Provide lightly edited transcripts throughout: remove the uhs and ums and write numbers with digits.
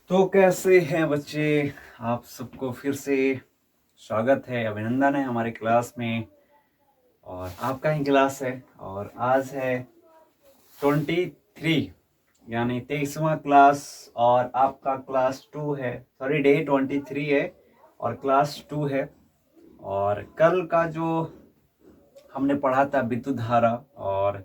तो कैसे हैं बच्चे। आप सबको फिर से स्वागत है, अभिनंदन है हमारे क्लास में। और आपका ही क्लास है और आज है 23 यानी 23वां क्लास। और आपका क्लास 2 है, सॉरी डे 23 है और क्लास 2 है। और कल का जो हमने पढ़ा था विद्युत धारा और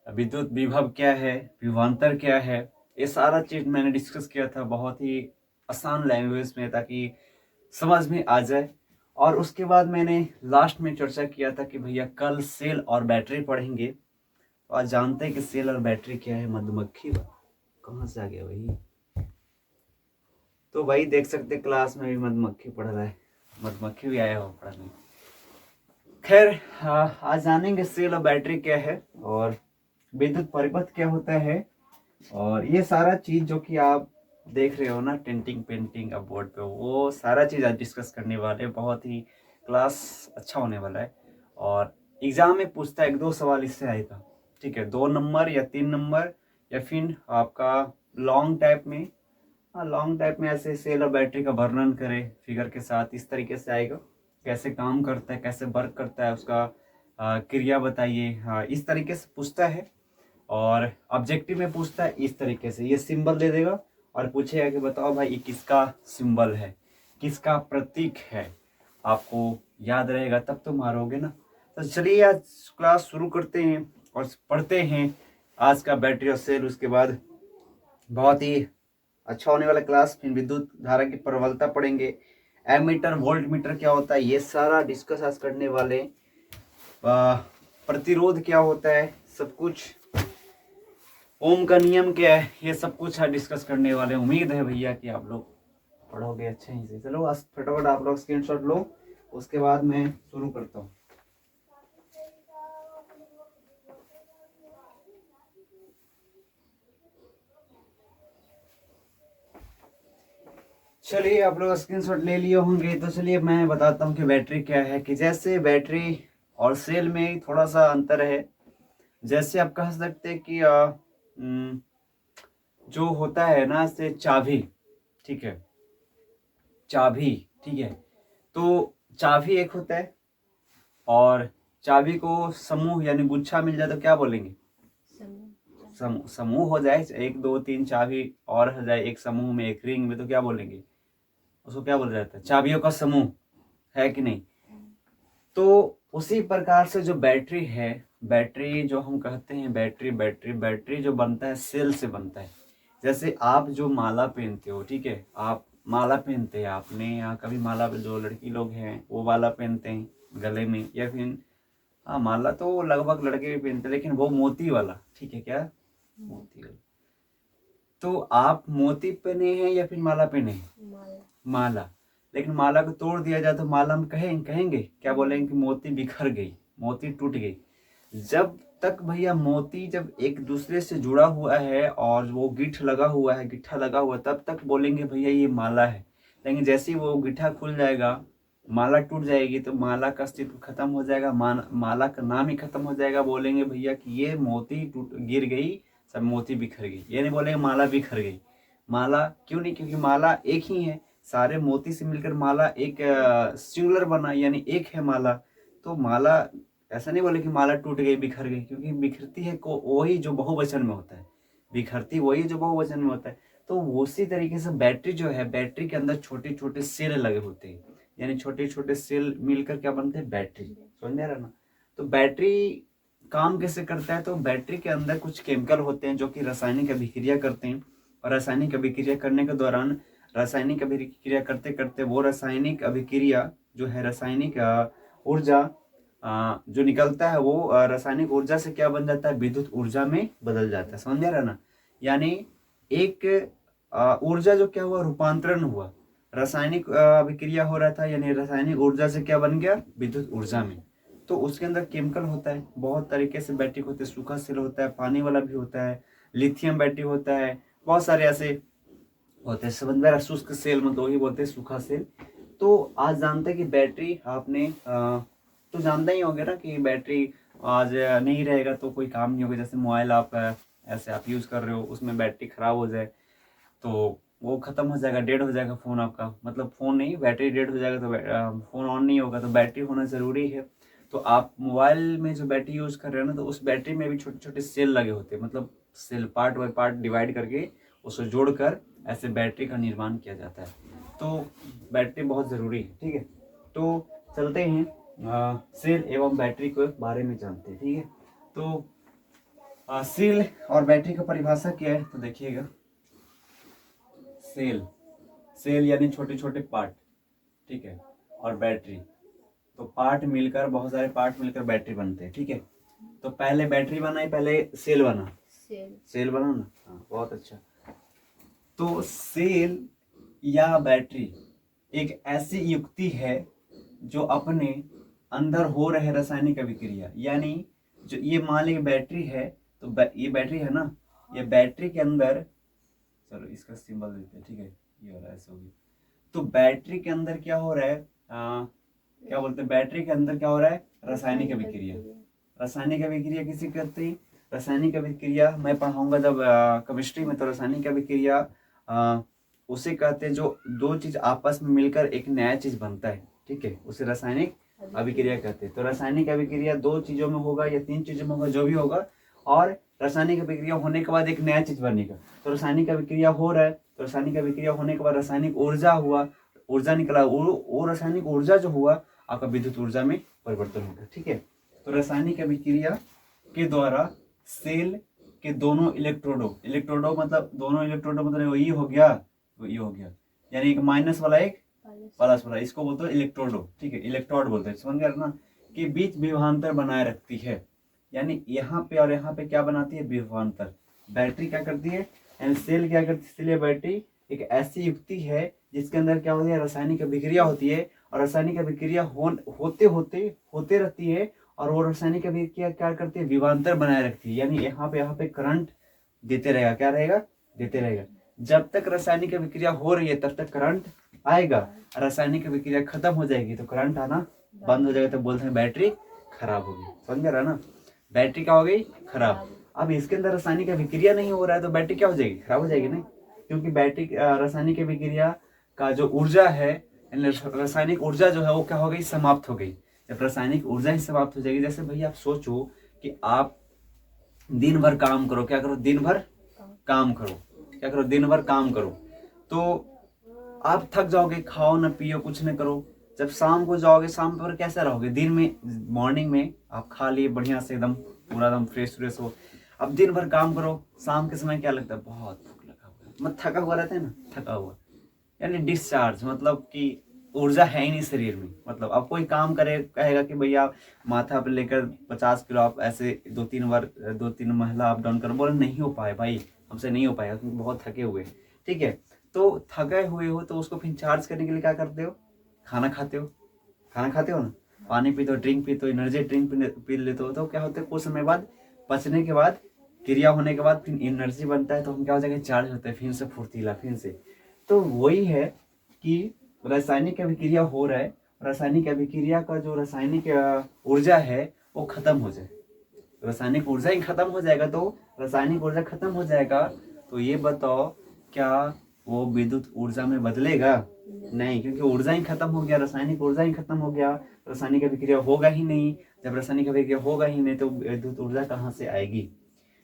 विद्युत विभव क्या है, विभवांतर क्या है, ये सारा चीज मैंने डिस्कस किया था बहुत ही आसान लैंग्वेज में ताकि समझ में आ जाए। और उसके बाद मैंने लास्ट में चर्चा किया था कि भैया कल सेल और बैटरी पढ़ेंगे। तो आज जानते हैं कि सेल और बैटरी क्या है। मधुमक्खी कहाँ से आ गया भाई। तो भाई देख सकते क्लास में भी मधुमक्खी पढ़ रहा है, मधुमक्खी भी आया हो पढ़ने। खैर आज जानेंगे सेल और बैटरी क्या है और विद्युत परिपथ क्या होता है। और ये सारा चीज जो कि आप देख रहे हो ना, टेंटिंग पेंटिंग अब बोर्ड पे, वो सारा चीज आज डिस्कस करने वाले। बहुत ही क्लास अच्छा होने वाला है। और एग्जाम में पूछता है, एक दो सवाल इससे आएगा, ठीक है, 2 नंबर या 3 नंबर, या फिर आपका लॉन्ग टाइप में। हाँ, लॉन्ग टाइप में ऐसे सेल और बैटरी का वर्णन करें फिगर के साथ, इस तरीके से आएगा। कैसे काम करता है, कैसे वर्क करता है, उसका क्रिया बताइए। हाँ, इस तरीके से पूछता है। और ऑब्जेक्टिव में पूछता है इस तरीके से, ये सिंबल दे देगा और पूछेगा कि बताओ भाई ये किसका सिंबल है, किसका प्रतीक है। आपको याद रहेगा तब तो मारोगे ना। तो चलिए आज क्लास शुरू करते हैं और पढ़ते हैं आज का बैटरी और सेल। उसके बाद बहुत ही अच्छा होने वाला क्लास, फिर विद्युत धारा की प्रबलता पढ़ेंगे, एमीटर वोल्ट मीटर क्या होता है, ये सारा डिस्कस आज करने वाले। प्रतिरोध क्या होता है, सब कुछ, ओम का नियम क्या है, ये सब कुछ आज डिस्कस करने वाले। उम्मीद है भैया कि आप लोग पढ़ोगे अच्छे ही से। चलो आज फटाफट आप लोग स्क्रीनशॉट लो, उसके बाद मैं शुरू करता हूँ। चलिए आप लोग स्क्रीनशॉट ले लिए होंगे, तो चलिए मैं बताता हूँ कि बैटरी क्या है। कि जैसे बैटरी और सेल में थोड़ा सा अंतर है। जैसे आप कह सकते हैं कि जो होता है ना से चाबी, ठीक है, चाबी, ठीक है। तो चाबी एक होता है और चाबी को समूह यानी गुच्छा मिल जाए तो क्या बोलेंगे, समूह हो जाए, एक दो तीन चाबी और हो जाए एक समूह में, एक रिंग में, तो क्या बोलेंगे, उसको क्या बोला जाता है, चाबियों का समूह, है कि नहीं। तो उसी प्रकार से जो बैटरी है, बैटरी जो हम कहते हैं, बैटरी बैटरी बैटरी जो बनता है सेल से बनता है। जैसे आप जो माला पहनते हो, ठीक है, आप माला पहनते हैं, आपने यहाँ कभी माला, जो लड़की लोग हैं वो माला पहनते हैं गले में, या फिर हाँ माला तो लगभग लड़के भी पहनते हैं, लेकिन वो मोती वाला, ठीक है, क्या मोती वाला। तो आप मोती पहने हैं या फिर माला पहने हैं, माला। लेकिन माला को तोड़ दिया जाए तो माला हम कहेंगे क्या, बोलेंगे कि मोती बिखर गई, मोती टूट गई। जब तक भैया मोती जब एक दूसरे से जुड़ा हुआ है और वो गिट्ठ लगा हुआ है, गिट्ठा लगा हुआ है, तब तक बोलेंगे भैया ये माला है। लेकिन जैसे ही वो गिट्ठा खुल जाएगा, माला टूट जाएगी, तो माला का अस्तित्व खत्म हो जाएगा, माला का नाम ही खत्म हो जाएगा। बोलेंगे भैया कि ये मोती टूट गिर गई, सब मोती बिखर गई। ये नहीं बोलेंगे माला बिखर गई। माला क्यों नहीं, क्योंकि माला एक ही है, सारे मोती से मिलकर माला एक सिंगुलर बना, यानी एक है माला। तो माला ऐसा नहीं बोले कि माला टूट गई बिखर गई, क्योंकि बिखरती है को वही जो बहुवचन में होता है, बिखरती वही जो बहुवचन में होता है। तो उसी तरीके से बैटरी जो है, बैटरी के अंदर छोटे छोटे सेल लगे होते हैं, यानी छोटे छोटे सेल मिलकर क्या बनते हैं, बैटरी। समझ में आ रहा ना। तो बैटरी काम कैसे करता है, तो बैटरी के अंदर कुछ केमिकल होते हैं जो कि रासायनिक अभिक्रिया करते हैं। और रासायनिक अभिक्रिया करने के दौरान, रासायनिक अभिक्रिया करते करते वो रासायनिक अभिक्रिया जो है, रासायनिक ऊर्जा जो निकलता है, वो रासायनिक ऊर्जा से क्या बन जाता है, विद्युत ऊर्जा में बदल जाता है। समझ में आ रहा ना। यानी एक ऊर्जा जो क्या हुआ, रूपांतरण हुआ, रासायनिक अभिक्रिया हो रहा था, यानी रासायनिक ऊर्जा से क्या बन गया, विद्युत ऊर्जा में। तो उसके अंदर केमिकल होता है, बहुत तरीके से बैटरी होते हैं, सूखा सेल होता है, पानी वाला भी होता है, लिथियम बैटरी होता है, बहुत सारे ऐसे होते हैं। समझ में, शुष्क सेल मतलब वही बोलते हैं, सूखा सेल। तो आज जानते हैं कि बैटरी आपने तो जानते ही होंगे ना कि बैटरी आज नहीं रहेगा तो कोई काम नहीं होगा। जैसे मोबाइल आप ऐसे आप यूज कर रहे हो, उसमें बैटरी खराब हो जाए तो वो खत्म हो जाएगा, डेड हो जाएगा फ़ोन आपका, मतलब फ़ोन नहीं, बैटरी डेड हो जाएगा तो फ़ोन ऑन नहीं होगा, तो बैटरी होना ज़रूरी है। तो आप मोबाइल में जो बैटरी यूज़ कर रहे हो ना, तो उस बैटरी में भी छोटे छोटे सेल लगे होते हैं, मतलब cell part by part divide करके उसको जोड़कर ऐसे बैटरी का निर्माण किया जाता है। तो बैटरी बहुत ज़रूरी है, ठीक है। तो चलते हैं सेल एवं बैटरी के बारे में जानते हैं, ठीक है। तो सेल और बैटरी का परिभाषा क्या है, तो देखिएगा, सेल, सेल यानी छोटे छोटे पार्ट, ठीक है, और बैटरी, तो पार्ट मिलकर, बहुत सारे पार्ट मिलकर बैटरी बनते हैं, ठीक है। तो पहले बैटरी बना, पहले सेल बना, सेल बना ना, हाँ बहुत अच्छा। तो सेल या बैटरी एक ऐसी युक्ति है जो अपने अंदर हो रहे रासायनिक अभिक्रिया, यानी जो ये मान लीजिए बैटरी है, तो ये बैटरी है ना, ये बैटरी के अंदर, चलो इसका सिंबल देते हैं, ठीक है, ये वाला ऐसे होगी। तो बैटरी के अंदर क्या हो रहा है, क्या बोलते हैं, बैटरी के अंदर क्या हो रहा है, रासायनिक अभिक्रिया। रासायनिक अभिक्रिया किसी कहते हैं, रासायनिक अभिक्रिया मैं पढ़ाऊंगा जब केमिस्ट्री में, तो रासायनिक अभिक्रिया उसे कहते हैं जो दो चीज आपस में मिलकर एक नया चीज बनता है, ठीक है, उसे रासायनिक अभिक्रिया कहते हैं। तो रासायनिक अभिक्रिया दो चीजों में होगा या तीन चीजों में होगा, जो भी होगा, और रासायनिक अभिक्रिया होने के बाद एक नया चीज बनेगा। तो रासायनिक अभिक्रिया हो रहा है, तो रासायनिक अभिक्रिया होने के बाद रासायनिक ऊर्जा हुआ, ऊर्जा निकला, वो रासायनिक ऊर्जा जो हुआ आपका विद्युत ऊर्जा में परिवर्तन होगा, ठीक है। तो रासायनिक अभिक्रिया के द्वारा सेल के दोनों इलेक्ट्रोडों मतलब दोनों इलेक्ट्रोडों मतलब ये हो गया, तो ये हो गया, यानी एक माइनस वाला एक प्लस वाला, इसको बोलते हैं इलेक्ट्रोडो, ठीक है, इलेक्ट्रोड बोलते हैं, समझ गया ना, कि बीच विभवांतर बनाए रखती है, यानी यहाँ पे और यहाँ पे क्या बनाती है, विभवांतर। बैटरी क्या करती है, यानी सेल क्या करती है, इसलिए बैटरी एक ऐसी युक्ति है जिसके अंदर क्या होती है, रासायनिक अभिक्रिया होती है, और रासायनिक अभिक्रिया होते रहती है, और वो रासायनिक अभिक्रिया क्या करती है, विभवांतर बनाए रखती है, यानी यहाँ पे करंट देते रहेगा, क्या रहेगा, देते रहेगा। जब तक रासायनिक अभिक्रिया हो रही है तब तक करंट आएगा, रासायनिक अभिक्रिया खत्म हो जाएगी तो करंट आना बंद हो जाएगा, तो बोलते हैं बैटरी खराब होगी, समझ रहा ना, बैटरी क्या हो गई, खराब। अब इसके अंदर रासायनिक अभिक्रिया नहीं हो रहा है तो बैटरी क्या हो जाएगी, खराब हो जाएगी ना, क्योंकि बैटरी रासायनिक अभिक्रिया का जो ऊर्जा है, रासायनिक ऊर्जा जो है वो क्या हो गई, समाप्त हो गई। जब रासायनिक ऊर्जा ही समाप्त हो जाएगी, जैसे भैया आप सोचो कि आप दिन भर काम करो, क्या करो, दिन भर काम करो, क्या करो, दिन भर काम करो, तो आप थक जाओगे, खाओ ना पियो कुछ ना करो। जब शाम को जाओगे, शाम पर कैसे रहोगे, दिन में मॉर्निंग में आप खा लिए बढ़िया से एकदम पूरा एकदम फ्रेश फ्रेश हो, अब दिन भर काम करो, शाम के समय क्या लगता है, बहुत भूख लगा हुआ, मतलब थका हुआ रहता है ना, थका हुआ, यानी डिस्चार्ज, मतलब कि ऊर्जा है ही नहीं शरीर में। मतलब अब कोई काम करे, कहेगा कि भैया माथा पे लेकर 50 किलो आप ऐसे 2-3 महिला अप डाउन करो, बोले नहीं हो पाए भाई, हमसे नहीं हो पाएगा क्योंकि बहुत थके हुए, ठीक है। तो थके हुए हो तो उसको फिर चार्ज करने के लिए क्या करते हो, खाना खाते हो, खाना खाते हो ना, पानी पीते हो, ड्रिंक पीते हो, एनर्जी ड्रिंक पी लेते हो, तो क्या होता है कुछ समय बाद, पचने के बाद, क्रिया होने के बाद फिर एनर्जी बनता है, तो हम क्या हो जाएंगे, चार्ज होते हैं फिर से फुर्तीला, फिर से। तो वही है कि रासायनिक अभिक्रिया हो रहा है, रासायनिक अभिक्रिया का जो रासायनिक ऊर्जा है वो खत्म हो जाए, रासायनिक ऊर्जा ही खत्म हो जाएगा, तो रासायनिक ऊर्जा खत्म हो जाएगा, तो ये बताओ क्या वो विद्युत ऊर्जा में बदलेगा, नहीं, क्योंकि ऊर्जा ही खत्म हो गया, रासायनिक ऊर्जा ही खत्म हो गया, रासायनिक अभिक्रिया होगा ही नहीं। जब रासायनिक अभिक्रिया होगा ही नहीं तो विद्युत ऊर्जा कहाँ से आएगी।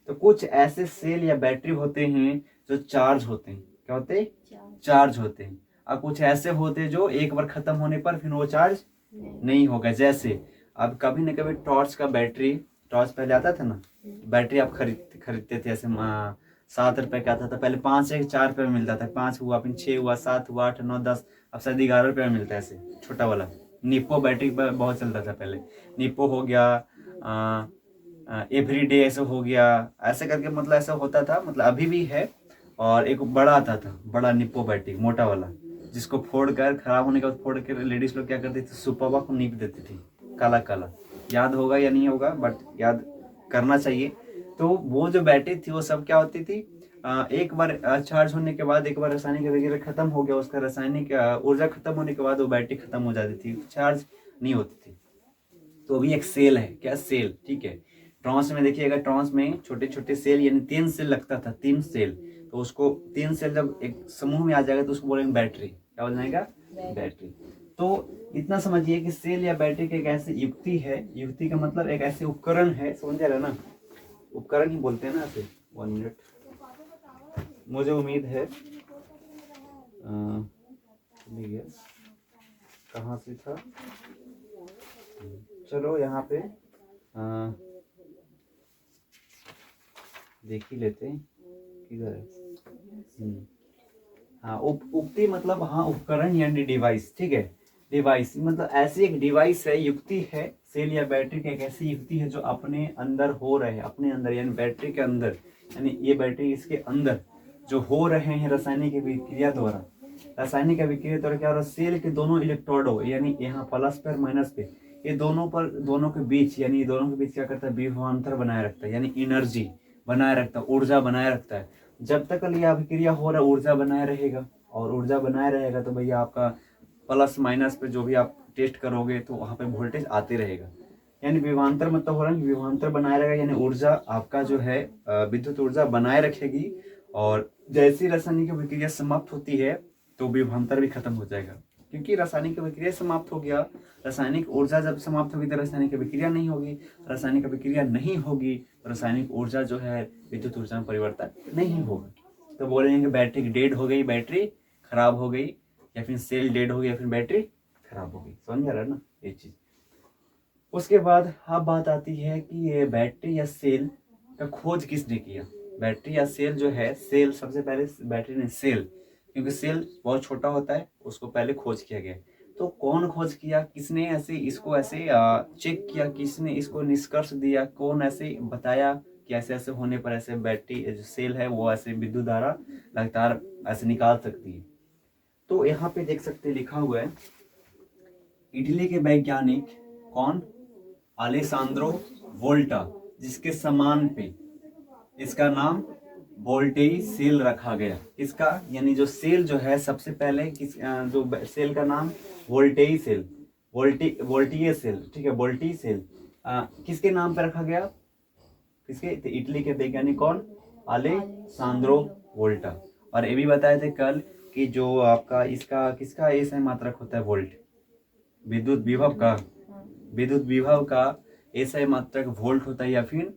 तो कुछ ऐसे सेल या बैटरी होते हैं जो चार्ज होते हैं, क्या होते हैं, चार्ज होते हैं, और कुछ ऐसे होते हैं जो एक बार खत्म होने पर फिर वो चार्ज नहीं होगा। जैसे अब कभी न कभी टॉर्च का बैटरी, टॉर्च पहले आता था ना, बैटरी आप खरीदते थे ऐसे 7 रुपए का आता था पहले, 5 से 4 रुपए में मिलता था, 5 हुआ फिर 6 हुआ 7 हुआ 8 9 10, अब शायद 11 रुपए में मिलता है ऐसे छोटा वाला। निप्पो बैटरी बहुत चलता था पहले, निप्पो हो गया, एवरीडे ऐसे हो गया, ऐसे करके मतलब ऐसा होता था, मतलब अभी भी है। और एक बड़ा आता था, बड़ा निप्पो बैटरी मोटा वाला, जिसको फोड़ कर, खराब होने के बाद फोड़ कर लेडीज लोग क्या करती थी, सुपरवा को नीप देती थी, काला काला, याद होगा या नहीं होगा, बट याद करना चाहिए। तो वो जो बैटरी थी वो सब क्या होती थी, एक बार चार्ज होने के बाद, एक बार रासायनिक अभिक्रिया खत्म हो गया, उसका रासायनिक ऊर्जा खत्म होने के बाद वो बैटरी खत्म हो जाती थी, चार्ज नहीं होती थी। तो अभी एक सेल है, क्या सेल, ठीक है। ट्रांस में देखिएगा, ट्रांस में छोटे छोटे सेल, यानी 3 सेल लगता था, 3 सेल, तो उसको 3 सेल जब एक समूह में आ जाएगा तो उसको बोलेंगे बैटरी। क्या बोल जाएगा? बैटरी। तो इतना समझिए कि सेल या बैटरी की एक ऐसी युक्ति है, युक्ति का मतलब एक ऐसे उपकरण है, समझ रहे ना, उपकरण ही बोलते हैं ना ऐसे। 1 मिनट, मुझे उम्मीद है कहाँ से था, चलो यहाँ पे देख ही लेते हैं किधर है। हाँ, उक्ति मतलब हाँ उपकरण यानी डिवाइस, ठीक है। डिवाइस मतलब ऐसी एक डिवाइस है, युक्ति है, सेल या बैटरी की एक ऐसी युक्ति है जो अपने अंदर हो रहे हैं, अपने अंदर यानी बैटरी के अंदर, यानी ये बैटरी इसके अंदर जो हो रहे हैं रासायनिक अभिक्रिया द्वारा। रासायनिक अभिक्रिया द्वारा क्या हो रहा है, सेल के दोनों इलेक्ट्रोडों यानी यहाँ प्लस पे और माइनस पे, ये दोनों पर, दोनों के बीच यानी दोनों के बीच क्या करता है, विभवांतर बनाए रखता है, यानी एनर्जी बनाए रखता है, ऊर्जा बनाए रखता है। जब तक यह अभिक्रिया हो रहा है ऊर्जा बनाए रहेगा, और ऊर्जा बनाए रहेगा तो भैया आपका प्लस माइनस पे जो भी आप टेस्ट करोगे तो वहाँ पे वोल्टेज आते रहेगा। यानी विभवांतर मतलब हो रहा है कि विभवांतर बनाए रहेगा, यानी ऊर्जा आपका जो है विद्युत ऊर्जा बनाए रखेगी, और जैसी रासायनिक अभिक्रिया समाप्त होती है तो विभवांतर भी खत्म हो जाएगा, क्योंकि रासायनिक अभिक्रिया समाप्त हो गया। रासायनिक ऊर्जा जब समाप्त होगी तो रासायनिक अभिक्रिया नहीं होगी, रासायनिक अभिक्रिया नहीं होगी तो रासायनिक ऊर्जा जो है विद्युत ऊर्जा में परिवर्तन नहीं होगा। तो बोलेंगे बैटरी डेड हो गई, बैटरी खराब हो गई, या फिर सेल डेड हो गई, या फिर बैटरी खराब हो गई। समझ रहा है ना ये चीज। उसके बाद अब बात आती है कि ये बैटरी या सेल का खोज किसने किया। बैटरी या सेल जो है, सेल सबसे पहले, बैटरी ने सेल, क्योंकि सेल बहुत छोटा होता है, उसको पहले खोज किया गया। तो कौन खोज किया, किसने ऐसे इसको ऐसे चेक किया, किसने इसको निष्कर्ष दिया, कौन ऐसे बताया कि ऐसे ऐसे होने पर ऐसे बैटरी जो सेल है वो ऐसे विद्युत धारा लगातार ऐसे निकाल सकती है। तो यहाँ पे देख सकते लिखा हुआ है, इटली के वैज्ञानिक कौन, अलेसांद्रो वोल्टा, जिसके सम्मान पे इसका नाम वोल्टेई सेल रखा गया। इसका यानी जो सेल जो है सबसे पहले जो सेल का नाम वोल्टेई सेल, वोल्टीय सेल, ठीक है, वोल्टी सेल किसके नाम पे रखा गया, किसके, तो इटली के वैज्ञानिक कौन, अलेसांद्रो वोल्टा। और ये भी बताए थे कल कि जो आपका इसका किसका ऐसा मात्रक होता है, वोल्ट, विद्युत विभव का, विद्युत विभव का ऐसा मात्रक वोल्ट होता है, या फिर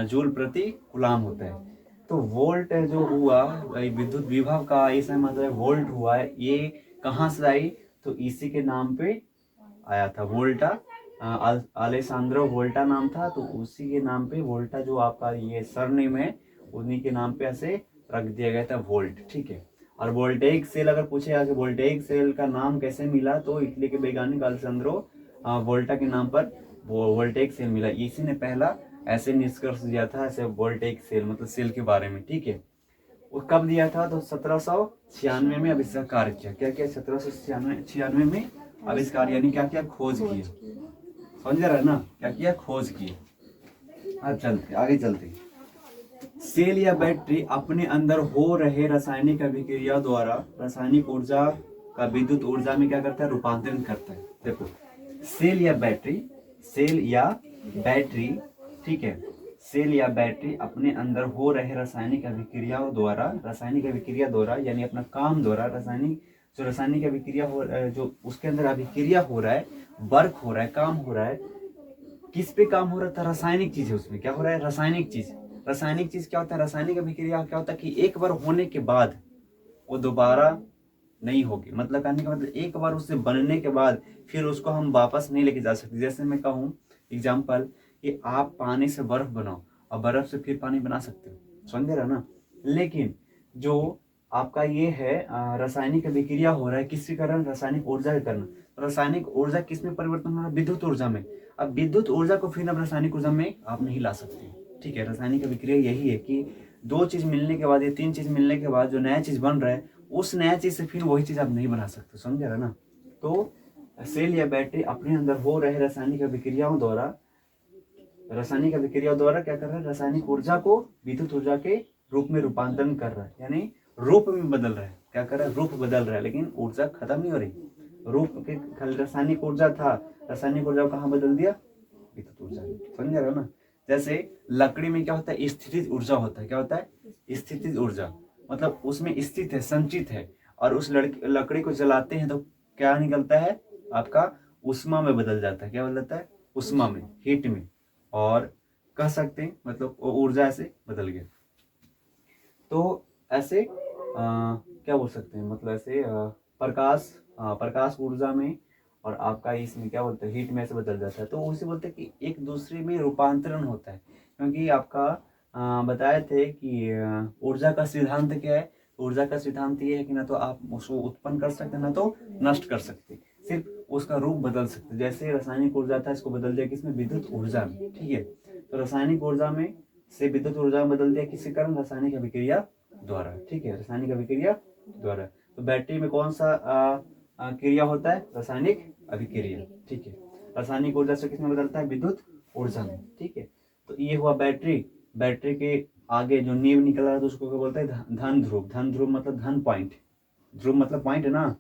जूल प्रति कूलाम होता है। तो वोल्ट जो हुआ विद्युत विभव का ऐसा मात्रक वोल्ट हुआ है, ये कहाँ से आई, तो इसी के नाम पे आया था, वोल्टा, अलेसांद्रो वोल्टा नाम था, तो उसी के नाम पे वोल्टा जो आपका ये सरनेम है उन्हीं के नाम पे ऐसे रख दिया गया था वोल्ट, ठीक है। और वोल्टेइक सेल अगर पूछेगा कि वोल्टेइक सेल का नाम कैसे मिला, तो इटली के वैज्ञानिक अलेसांद्रो वोल्टा के नाम पर वोल्टेइक सेल मिला। इसी ने पहला ऐसे निष्कर्ष दिया था, ऐसे वोल्टेइक सेल मतलब सेल के बारे में, ठीक है। वो कब दिया था, तो 1796 में आविष्कार किया। क्या किया, 1796 में आविष्कार, यानी क्या किया, खोज किया। समझ रहा है ना, क्या किया, खोज किया। अब चलते आगे चलते। सेल या बैटरी अपने अंदर हो रहे रासायनिक अभिक्रिया द्वारा रासायनिक ऊर्जा का विद्युत ऊर्जा में क्या करता है, रूपांतरण करता है। देखो सेल या बैटरी, सेल या बैटरी, ठीक है, सेल या बैटरी अपने अंदर हो रहे रासायनिक अभिक्रियाओं द्वारा, रासायनिक अभिक्रिया द्वारा यानी अपना काम द्वारा, रासायनिक अभिक्रिया हो, जो उसके अंदर अभिक्रिया हो रहा है, वर्क हो रहा है, काम हो रहा है, किस पे काम हो रहा था, रासायनिक चीज है, उसमें क्या हो रहा है, रासायनिक चीज। रासायनिक चीज क्या होता है, रासायनिक अभिक्रिया क्या होता है कि एक बार होने के बाद वो दोबारा नहीं होगी। मतलब कहने का मतलब एक बार उससे बनने के बाद फिर उसको हम वापस नहीं लेके जा सकते। जैसे मैं कहूँ एग्जाम्पल कि आप पानी से बर्फ बनाओ और बर्फ से फिर पानी बना सकते हो, समझ रहे ना। लेकिन जो आपका ये है रासायनिक अभिक्रिया हो रहा है किसके कारण, रासायनिक ऊर्जा के कारण। रासायनिक ऊर्जा किस में परिवर्तन हो रहा है, विद्युत ऊर्जा में। अब विद्युत ऊर्जा को फिर अब रासायनिक ऊर्जा में आप नहीं ला सकते, ठीक है। रासायनिक अभिक्रिया यही है कि दो चीज मिलने के बाद या तीन चीज मिलने के बाद जो नया चीज बन रहा है, उस नया चीज से फिर वही चीज आप नहीं बना सकते, समझ रहे ना। तो सेल या बैटरी अपने अंदर हो रहे रासायनिक अभिक्रियाओं द्वारा, रासायनिक अभिक्रिया द्वारा क्या कर रहा है, रासायनिक ऊर्जा को विद्युत ऊर्जा के रूप में रूपांतरण कर रहा है, यानी रूप में बदल रहा है। क्या कर रहा है, रूप बदल रहा है, लेकिन ऊर्जा खत्म नहीं हो रही। रूप के खाली रासायनिक ऊर्जा था, रासायनिक ऊर्जा को कहाँ बदल दिया, विद्युत ऊर्जा में, समझ रहे हो ना। जैसे लकड़ी में क्या होता है, स्थितिज ऊर्जा होता है। क्या होता है, स्थितिज ऊर्जा। मतलब उसमें स्थित है, संचित है, और उस लकड़ी को जलाते हैं तो क्या निकलता है आपका, उष्मा में बदल जाता है। क्या बदल जाता है? उष्मा में, हीट में, और कह सकते हैं मतलब वो ऊर्जा से बदल गया। तो ऐसे क्या बोल सकते हैं, मतलब ऐसे प्रकाश ऊर्जा में, और आपका इसमें क्या बोलते हैं, हीट में से बदल जाता है। तो उसे बोलते हैं कि एक दूसरे में रूपांतरण होता है। क्योंकि आपका बताए थे कि ऊर्जा का सिद्धांत क्या है। ऊर्जा का सिद्धांत ये है कि ना तो आप उसको उत्पन्न कर सकते हैं, ना तो नष्ट कर सकते, सिर्फ उसका रूप बदल सकते। जैसे रासायनिक ऊर्जा था, इसको बदल दिया किसमें, विद्युत ऊर्जा में। ठीक है, तो रासायनिक ऊर्जा में से विद्युत ऊर्जा में बदल दिया किसी कारण, रासायनिक अभिक्रिया द्वारा। ठीक है, रासायनिक अभिक्रिया द्वारा। तो बैटरी में कौन सा क्रिया होता है, रासायनिक अभिक्रिया। ठीक है, रासायनिक ऊर्जा से किसमें बदलता है, विद्युत ऊर्जा में। ठीक है, तो ये हुआ बैटरी। बैटरी के आगे जो नींव निकल रहा है तो उसको क्या बोलते हैं, धन ध्रुव। धन ध्रुव मतलब धन पॉइंट, ध्रुव मतलब पॉइंट है ना,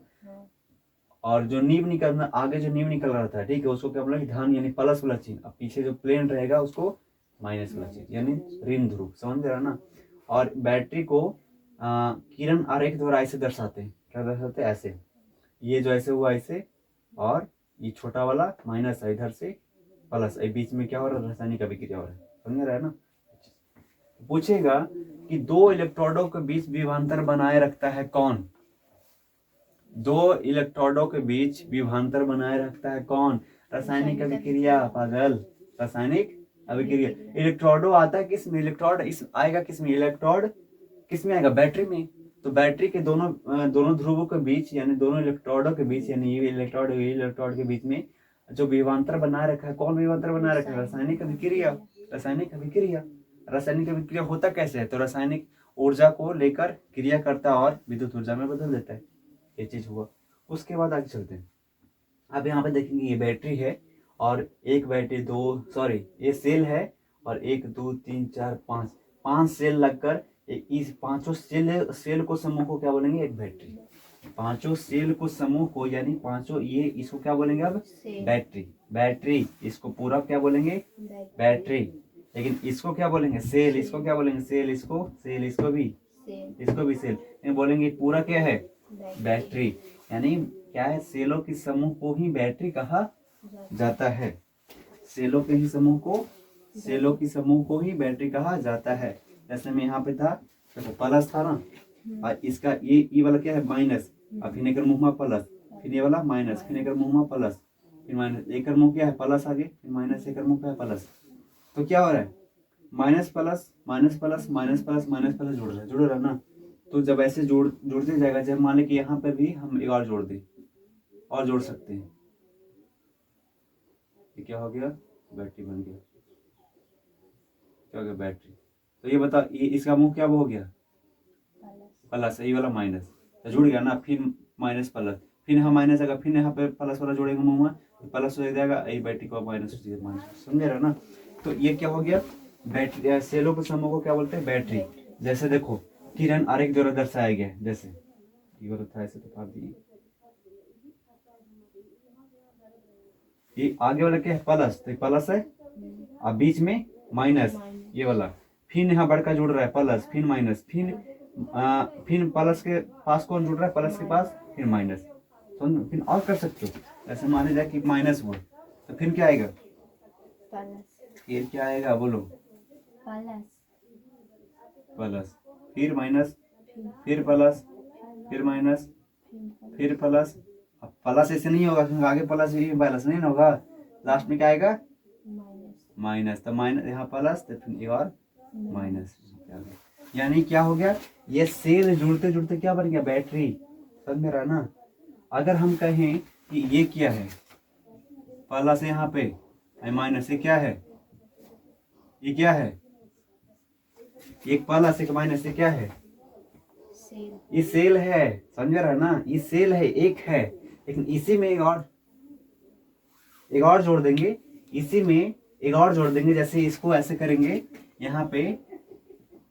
और जो नींव निकलना, आगे जो नींव निकल रहा था, ठीक है, उसको क्या बोला, धन यानी प्लस वाला चिन्ह। अब पीछे जो प्लेन रहेगा उसको माइनस वाला चिन्ह, यानी ऋण ध्रुव। समझ रहा ना। और बैटरी को किरण आरेख द्वारा ऐसे दर्शाते हैं। क्या दर्शाते हैं, ऐसे, ये जो ऐसे हुआ ऐसे, और ये छोटा वाला माइनस है, इधर से प्लस, बीच में क्या हो रहा है, रासायनिक अभिक्रिया हो रहा है। समझ रहा है ना। पूछेगा कि दो इलेक्ट्रोडों के बीच विभवांतर बनाए रखता है कौन। दो इलेक्ट्रोडों के बीच विभवांतर बनाए रखता है कौन, रासायनिक अभिक्रिया। पागल, रासायनिक अभिक्रिया। इलेक्ट्रोडो आता है किस में, इलेक्ट्रोड इस आएगा किस में, इलेक्ट्रोड किस में आएगा, बैटरी में। तो बैटरी के दोनों ध्रुवों के बीच, यानी दोनों इलेक्ट्रोडों के बीच, यानी ये इलेक्ट्रोड के बीच में जो विभवांतर बनाए रखा है, कौन विभवांतर बनाए रखा है, रासायनिक अभिक्रिया। रासायनिक अभिक्रिया, रासायनिक अभिक्रिया होता कैसे है, तो रासायनिक ऊर्जा को लेकर क्रिया करता है और विद्युत ऊर्जा में बदल देता है। ये चीज हुआ। उसके बाद आगे चलते हैं। अब यहाँ पे देखेंगे ये बैटरी है, और एक बैटरी ये सेल है, और 1 2 3 4 5 5 सेल लगकर इस पांचों सेल को समूह को क्या बोलेंगे, एक बैटरी। पांचों सेल को समूह को, यानी पांचों ये, इसको क्या बोलेंगे अब, बैटरी। बैटरी, इसको पूरा क्या बोलेंगे, बैटरी। लेकिन इसको क्या बोलेंगे, सेल। इसको क्या बोलेंगे, सेल। इसको भी सेल। ये बोलेंगे पूरा क्या है, बैटरी। यानी क्या है, सेलों के समूह को ही बैटरी कहा जाता है। सेलों के की समूह को ही बैटरी कहा जाता है। जैसे मैं यहाँ पे था, देखो प्लस था ना, और इसका ये वाला क्या है, माइनस। अब फिर एकर मुंह में प्लस, फिर ये वाला माइनस, फिर एकर मुंह में प्लस, फिर माइनस। एकर मुंह क्या है, प्लस आगे, फिर माइनस, एकर मुंह क्या है, प्लस। तो क्या हो रहा है, minus plus minus plus minus plus minus plus जुड़ रहा है ना। तो जब ऐसे जुड़ते जाएगा, जब मान लें कि यहाँ पर भी हम एक और जोड़ दें, और जोड़ सकते हैं, ये क्या हो गया, बैटरी बन गया। क्या हो गया, बैटरी। तो ये बता, ये इसका मुंह क्या हो गया, प्लस, ये वाला माइनस, तो जुड़ गया ना। फिर माइनस प्लस, फिर यहाँ माइनस आएगा, फिर यहाँ पे प्लस वाला जोड़ेगा मुंह में, तो प्लस हो जाएगा, ये बैटरी को माइनस हो जाएगा, माइनस। समझ रहा ना। तो ये क्या हो गया, बैटरी। सेलों के समूह को क्या बोलते हैं, बैटरी। जैसे देखो, किरण आरेख द्वारा दर्शाया गया, जैसे ये वाला था, ऐसे तो काट दिए। ये आगे वाला क्या है, प्लस, तो प्लस है, अब बीच में माइनस, ये वाला। फिर यहाँ बड़का जुड़ रहा है, प्लस, फिर माइनस, फिर प्लस के पास कौन जुड़ रहा है, प्लस के पास, फिर माइनस। समझो, फिर और कर सकते हो। ऐसे माने जाए कि माइनस हुआ, तो फिर क्या आएगा, फिर क्या आएगा, बोलो, प्लस, फिर माइनस, फिर प्लस, फिर माइनस, फिर प्लस। अब प्लस ऐसे नहीं होगा, क्योंकि आगे प्लस ही माइनस नहीं होगा, लास्ट में क्या आएगा, माइनस। तो माइनस, यहाँ प्लस, तो फिर एक और माइनस। यानी क्या हो गया, ये सेल जुड़ते जुड़ते क्या बन गया, बैटरी। समझ में रहा ना। अगर हम कहें कि ये क्या है, प्लस है यहाँ पे, माइनस, ये क्या है, ये क्या है, एक प्लस एक माइनस, ये क्या है, ये सेल है। समझ रहा ना, ये सेल है, एक है। लेकिन इसी में एक और जोड़ देंगे, इसी में एक और जोड़ देंगे। जैसे इसको ऐसे करेंगे, यहाँ पे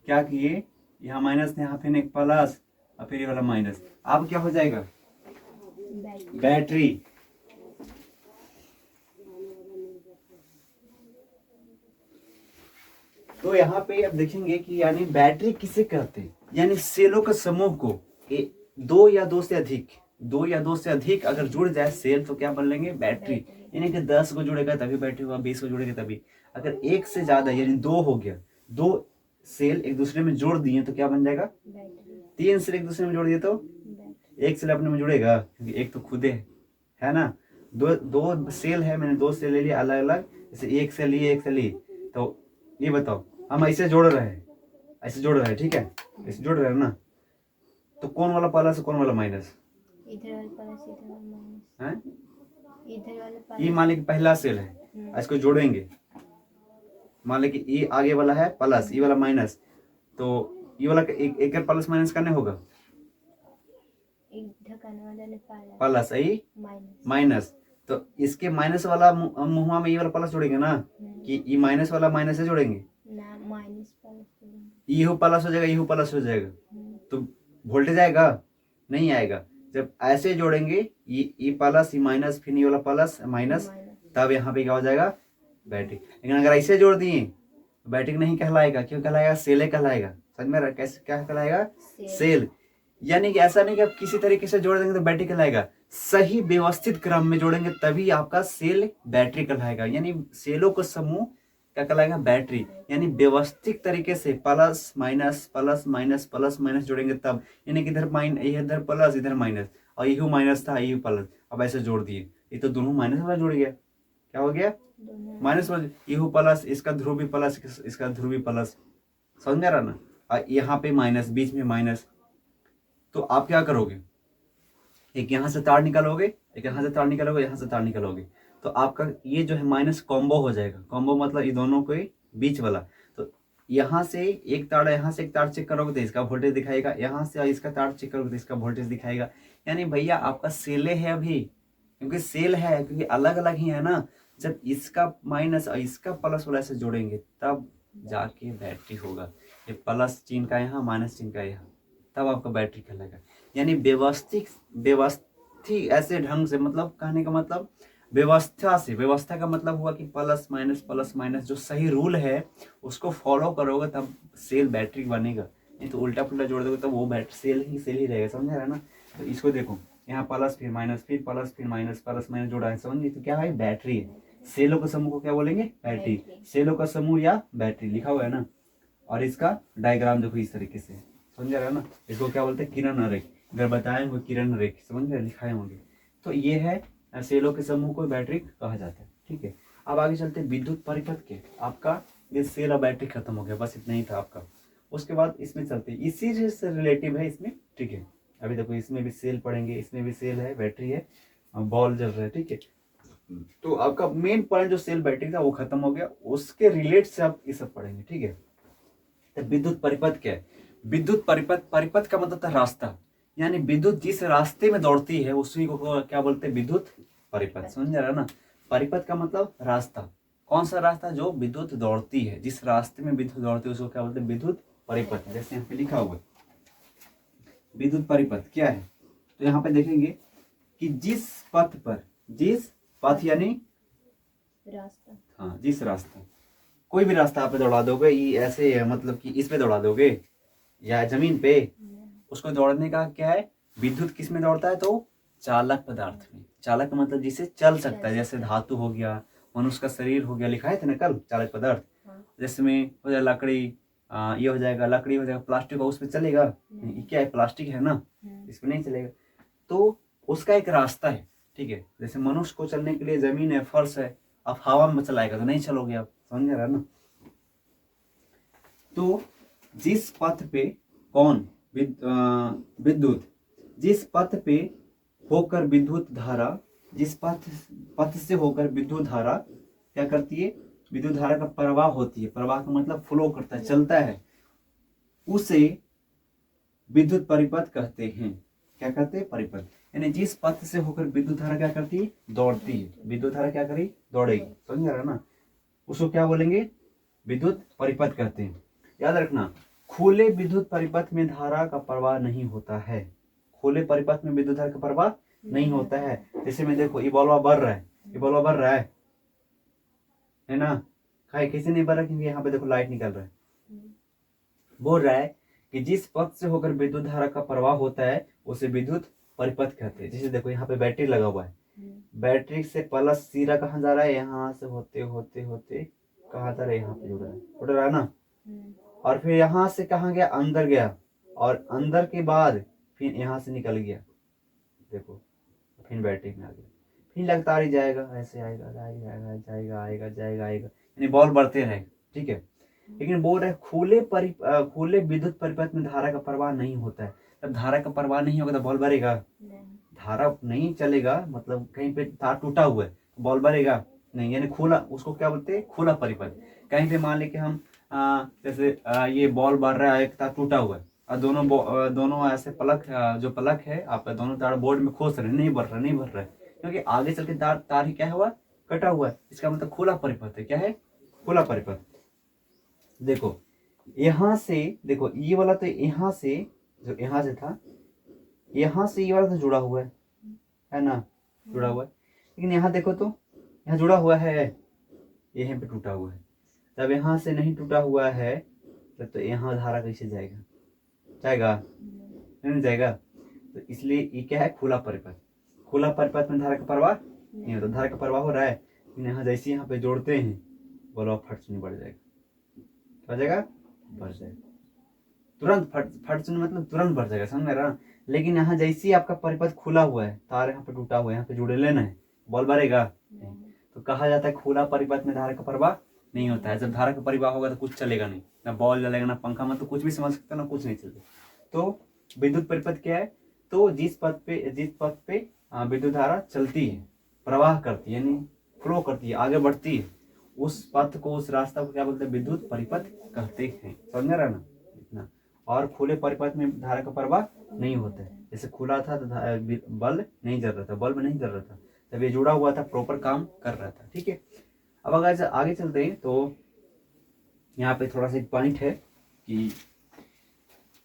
क्या किए, यहाँ माइनस, यहाँ फिर एक प्लस, और फिर ये वाला माइनस। अब क्या हो जाएगा, बैटरी। तो यहाँ पे अब देखेंगे कि यानी बैटरी किसे कहते हैं, यानी सेलों के समूह को दो या दो से अधिक अगर जुड़ जाए सेल तो क्या बन लेंगे? बैटरी। यानी कि 10 को जुड़ेगा तभी बैटरी होगा, 20 को जुड़ेगा तभी। अगर एक से ज्यादा यानी 2 हो गया, 2 सेल एक दूसरे में जोड़ दिए तो क्या बन जाएगा? 3 सेल एक दूसरे में जोड़ दिए तो एक सेल अपने में जुड़ेगा, क्योंकि एक तो खुदे है ना। दो सेल है, मैंने 2 सेल ले लिया अलग अलग, जैसे एक सेल लिए एक सेल ली। तो ये बताओ, हम ऐसे जोड़ रहे हैं, ऐसे जोड़ रहे हैं, ठीक है, ऐसे जोड़ रहे हैं ना। तो कौन वाला प्लस कौन वाला माइनस? इधर वाला प्लस इधर वाला माइनस है। इधर वाला ये मान ली पहला सेल है, इसको जोड़ेंगे, मान ली कि ये आगे वाला है प्लस, ये वाला माइनस, तो ये वाला एक प्लस माइनस करने होगा, प्लस आई माइनस। तो इसके माइनस वाला मुँह में ये वाला प्लस जोड़ेंगे ना, कि ये माइनस वाला माइनस से जोड़ेंगे, यू प्लस हो जाएगा, यू प्लस हो जाएगा, तो वोल्टेज आएगा? नहीं आएगा। जब ऐसे जोड़ेंगे ये प्लस ये माइनस, फिर ये वाला प्लस माइनस, तब यहाँ पे क्या हो जाएगा? बैटरी। लेकिन अगर ऐसे जोड़ दिए तो बैटरी नहीं कहलाएगा, क्यों कहलाएगा? सेल कहलाएगा। समझ में? कैसे क्या कहलाएगा? सेल। यानी कि ऐसा नहीं कि आप किसी तरीके से जोड़ देंगे तो बैटरी कहलाएगा, सही व्यवस्थित क्रम में जोड़ेंगे तभी आपका सेल बैटरी कहलाएगा। यानी सेलों का समूह क्या कहलाएगा? बैटरी। यानी व्यवस्थित तरीके से प्लस माइनस जोड़ेंगे तब, यानी कि इधर प्लस इधर माइनस, और यू माइनस था यू प्लस, अब ऐसे जोड़ दिए, ये तो दोनों माइनस वाला जुड़ गया। क्या हो गया? माइनस वाला, यू प्लस, इसका ध्रुवी प्लस, इसका ध्रुवी प्लस। समझ में आ रहा ना? और यहाँ पे माइनस, बीच में माइनस। तो आप क्या करोगे? एक यहाँ से तार निकालोगे, एक यहाँ से तार निकालोगे, यहाँ से तार निकालोगे, तो आपका ये जो है माइनस कॉम्बो हो जाएगा। कॉम्बो मतलब ये दोनों के बीच वाला। तो यहाँ से एक तार, यहाँ से एक तार चेक करोगे तो इसका वोल्टेज दिखाएगा, यहाँ से इसका तार चेक करोगे तो इसका वोल्टेज दिखाएगा। यानी भैया आपका सेले है अभी, क्योंकि सेल है, क्योंकि अलग अलग ही है ना। जब इसका माइनस और इसका प्लस वाला से जोड़ेंगे तब जाके बैटरी होगा। ये प्लस चिन्ह का यहाँ, माइनस चिन्ह का यहाँ, तब आपका बैटरी कहलाएगा। यानी व्यवस्थित ऐसे ढंग से, मतलब कहने का मतलब व्यवस्था से, व्यवस्था का मतलब हुआ कि प्लस माइनस जो सही रूल है उसको फॉलो करोगे तब सेल बैटरी बनेगा। नहीं तो उल्टा पुल्टा जोड़ दोगे तो वो बैटरी सेल ही रहेगा। समझ रहा है ना? तो इसको देखो, यहाँ प्लस फिर माइनस, फिर प्लस फिर माइनस, प्लस माइनस जोड़ा है, समझ गए? तो क्या है? बैटरी है। सेलों के समूह को क्या बोलेंगे? बैटरी। सेलों का समूह या बैटरी लिखा हुआ है ना। और इसका डायग्राम देखो इस तरीके से, समझ रहा है ना? इसको क्या बोलते हैं? किरण रेख। इधर बताए हुए किरण रेख, समझ रहे? लिखाए होंगे। तो ये है सेलों के समूह को बैटरी कहा जाता है। ठीक है, अब आगे चलते हैं विद्युत परिपथ के। आपका ये सेल और बैटरी खत्म हो गया, बस इतना ही था आपका। उसके बाद इसमें चलते हैं, इसी से रिलेटिव है इसमें। ठीक है, अभी देखो इसमें भी सेल पढ़ेंगे, इसमें भी सेल है, बैटरी है, बॉल जल रहा है। ठीक है, तो आपका मेन पॉइंट जो सेल बैटरी था वो खत्म हो गया, उसके रिलेट से आप ये सब पढ़ेंगे। ठीक है, तो विद्युत परिपथ क्या है? विद्युत परिपथ का मतलब था रास्ता। यानी विद्युत जिस रास्ते में दौड़ती है उसी को क्या बोलते हैं? विद्युत परिपथ। समझ रहा है ना? परिपथ का मतलब रास्ता। कौन सा रास्ता? जो विद्युत दौड़ती है, जिस रास्ते में विद्युत दौड़ती है उसको क्या बोलते हैं? विद्युत परिपथ। जैसे यहाँ पे लिखा हुआ है विद्युत परिपथ क्या है, तो यहाँ पे देखेंगे कि जिस पथ यानी रास्ता, हाँ जिस रास्ता, कोई भी रास्ता आप दौड़ा दोगे, ये ऐसे है, मतलब कि इस पे दौड़ा दोगे या जमीन पे, उसको दौड़ने का क्या है? विद्युत किस में दौड़ता है? तो चालक पदार्थ में। चालक का मतलब जिसे चल सकता है, जैसे धातु हो गया, मनुष्य का शरीर हो गया, लिखा है थे ना कल चालक पदार्थ। जैसे में हो जाए लकड़ी, ये हो जाएगा लकड़ी, हो जाएगा प्लास्टिक, उस पर चलेगा? ये क्या है? प्लास्टिक है ना, इस पर नहीं चलेगा। तो उसका एक रास्ता है। ठीक है, जैसे मनुष्य को चलने के लिए जमीन है, फर्श है, आप हवा में चलाएगा तो नहीं चलोगे आप। समझ रहा है ना? तो जिस पथ पे कौन? विद्युत जिस पथ पे होकर विद्युत धारा, जिस पथ से होकर विद्युत धारा क्या करती है? विद्युत धारा का प्रवाह होती है। प्रवाह का मतलब फ्लो करता है, चलता है, उसे विद्युत परिपथ कहते हैं। क्या कहते हैं? परिपथ। यानी जिस पथ से होकर विद्युत धारा क्या करती है? दौड़ती है। विद्युत धारा क्या करी? दौड़ेगी। समझ रहा है ना? उसको क्या बोलेंगे? विद्युत परिपथ कहते हैं। याद रखना, खुले विद्युत परिपथ में धारा का प्रवाह नहीं होता है। खुले परिपथ में विद्युत धारा का प्रवाह नहीं होता है। जैसे में देखो, ये बॉलवा बढ़ रहा है, ये बॉलवा बढ़ रहा है ना? कैसे नहीं बढ़ रहा? क्योंकि यहाँ पे देखो लाइट निकल रहा है। बोल रहा है कि जिस पथ से होकर विद्युत धारा का प्रवाह होता है उसे विद्युत परिपथ कहते हैं। जैसे देखो यहाँ पे बैटरी लगा हुआ है, बैटरी से प्लस सीधा कहाँ जा रहा है, यहाँ से होते होते होते कहाँ जा रहा है, यहाँ पे जुड़ रहा है ना, और फिर यहाँ से कहाँ गया, अंदर गया, और अंदर के बाद फिर यहाँ से निकल गया, देखो फिर बैटरी में आ गया, फिर लगातार ही जाएगा, ऐसे आएगा जाएगा जाएगा आएगा जाएगा आएगा, यानी बॉल बढ़ते रहेगा, ठीक है। लेकिन बोल रहे खुले विद्युत परिपथ में धारा का प्रवाह नहीं होता है। जब धारा का प्रवाह नहीं होगा तो बॉल बढ़ेगा, धारा नहीं चलेगा, मतलब कहीं पे तार टूटा हुआ है तो बॉल बढ़ेगा नहीं, यानी खुला, उसको क्या बोलते हैं, खुला परिपथ। कहीं पे मान ले कि हम जैसे ये बॉल बढ़ रहा है, एक तार टूटा हुआ है और दोनों ऐसे जो प्लग है आपका, दोनों तार बोर्ड में खोस रहे, नहीं बढ़ रहा है, क्योंकि आगे चल के तार ही क्या हुआ, कटा हुआ है। इसका मतलब खुला परिपथ है। क्या है, खुला परिपथ। देखो यहाँ से, देखो ये वाला तो यहाँ से, जो यहाँ से था, यहाँ से ये वाला तो जुड़ा हुआ है ना, जुड़ा हुआ है। लेकिन यहाँ देखो तो यहाँ जुड़ा हुआ है, यहीं पे टूटा हुआ है। जब यहाँ से नहीं टूटा हुआ है तब तो यहाँ धारा कैसे जाएगा, नहीं जाएगा। तो इसलिए ये क्या है, खुला परिपथ। खुला परिपथ में धारा का प्रवाह नहीं होता, धारा का प्रवाह हो रहा है, यहाँ जैसे यहाँ पे जोड़ते हैं बोलो फट से नहीं बढ़ जाएगा, बढ़ जाएगा, बढ़ जाएगा तुरंत, फट से मतलब तुरंत बढ़ जाएगा, समझ रहा। लेकिन यहाँ जैसे ही आपका परिपथ खुला हुआ है, तार यहाँ पे टूटा हुआ है, यहाँ पे जुड़े लेना है, बॉल बढ़ेगा। तो कहा जाता है खुला परिपथ में धारा का प्रवाह नहीं होता है। जब धारा का प्रवाह होगा तो कुछ चलेगा नहीं, ना बॉल जलेगा ना पंखा, में तो कुछ भी समझ सकते ना, कुछ नहीं चलेगा। तो विद्युत परिपथ क्या है, तो जिस पथ पे विद्युत धारा चलती है, प्रवाह करती है, यानी फ्लो करती है, आगे बढ़ती है, उस पथ को, उस रास्ता को क्या बोलते हैं, विद्युत परिपथ कहते हैं। समझ रहा ना इतना। और खुले परिपथ में धारा का प्रवाह नहीं होता है। जैसे खुला था तो बल्ब नहीं जल रहा था, तब ये जुड़ा हुआ था, प्रॉपर काम कर रहा था, ठीक है। अब अगर आगे चलते हैं तो यहाँ पे थोड़ा सा एक पॉइंट है कि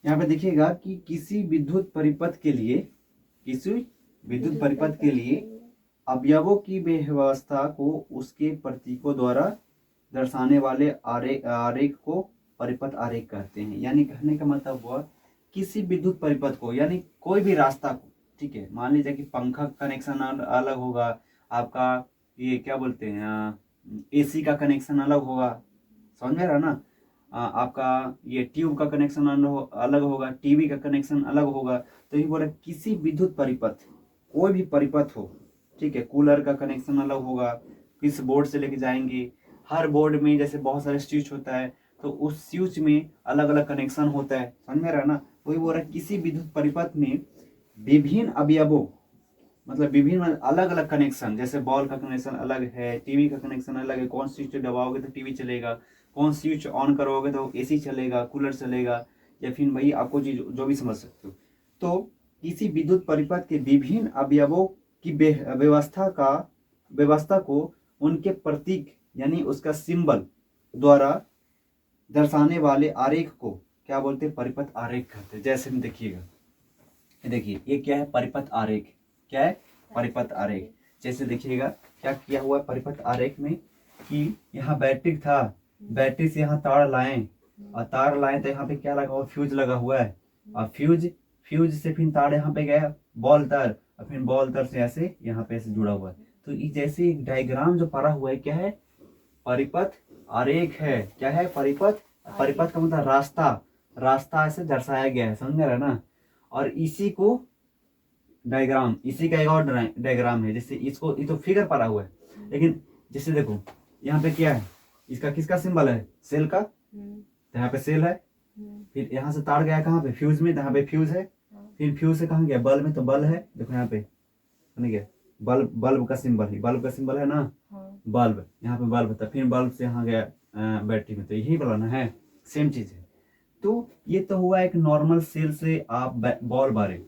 यहाँ पे देखिएगा कि किसी विद्युत परिपथ के लिए अवयवों की व्यवस्था को उसके प्रतीकों द्वारा दर्शाने वाले आरेख को परिपथ आरेख कहते हैं। यानी कहने का मतलब हुआ, किसी विद्युत परिपथ को, यानी कोई भी रास्ता को, ठीक है, मान लीजिए कि पंखा का कनेक्शन अलग होगा, आपका ये क्या बोलते हैं एसी का कनेक्शन अलग होगा, समझ में रहा ना, आपका ये ट्यूब का कनेक्शन अलग होगा, टीवी का कनेक्शन अलग होगा। तो ये बोला किसी विद्युत परिपथ, कोई भी परिपथ हो, ठीक है, कूलर का कनेक्शन अलग होगा, किस बोर्ड से लेके जाएंगे, हर बोर्ड में जैसे बहुत सारे स्विच होता है, तो उस स्विच में अलग अलग कनेक्शन होता है, समझ में रहा ना। वही बोल रहा है किसी विद्युत परिपथ में विभिन्न अवयवों, मतलब विभिन्न अलग अलग कनेक्शन, जैसे बॉल का कनेक्शन अलग है, टीवी का कनेक्शन अलग है, कौन स्विच दबाओगे तो टीवी चलेगा, कौन स्विच ऑन करोगे तो एसी चलेगा, कूलर चलेगा, या फिर भाई आपको जो भी समझ सकते हो। तो किसी विद्युत परिपथ के विभिन्न अवयवों की व्यवस्था को उनके प्रतीक, यानी उसका सिंबल द्वारा दर्शाने वाले आरेख को क्या बोलते हैं, परिपथ आरेख कहते हैं। जैसे हम देखिएगा, देखिए ये क्या है, परिपथ आरेख। क्या है, परिपथ आरेख। जैसे देखिएगा क्या किया हुआ है परिपथ आरेख में, कि यहाँ बैटरी था, बैटरी से यहाँ तार लाएं, और तार लाएं तो यहाँ पे क्या लगा हुआ, फ्यूज लगा हुआ है, और फ्यूज से फिर तार यहाँ पे गया बॉल तार, और फिर बॉल तार से ऐसे यहाँ पे ऐसे जुड़ा हुआ है। तो ये जैसे एक डायग्राम जो पड़ा हुआ है, क्या है, परिपथ आरेख है। क्या है, परिपथ का मतलब रास्ता ऐसे दर्शाया गया है, समझ रहे ना। और इसी को डायग्राम, इसी का एक और डायग्राम है, जैसे इसको, ये तो फिगर पड़ा हुआ है, लेकिन जैसे देखो यहाँ पे क्या है, इसका किसका सिंबल है, सेल का, तो यहाँ पे सेल है, फिर यहाँ से तार गया कहाँ पे, फ्यूज में, तो यहाँ पे फ्यूज है, फिर फ्यूज से कहाँ गया, बल्ब में, तो बल्ब है, देखो यहाँ पे गया बल्ब का सिंबल है ना, बल्ब, यहाँ पे बल्ब था, फिर बल्ब से यहाँ गया बैटरी में, तो यही बनाना है, सेम चीज है। तो ये तो हुआ एक नॉर्मल सेल से आप बॉल बारे।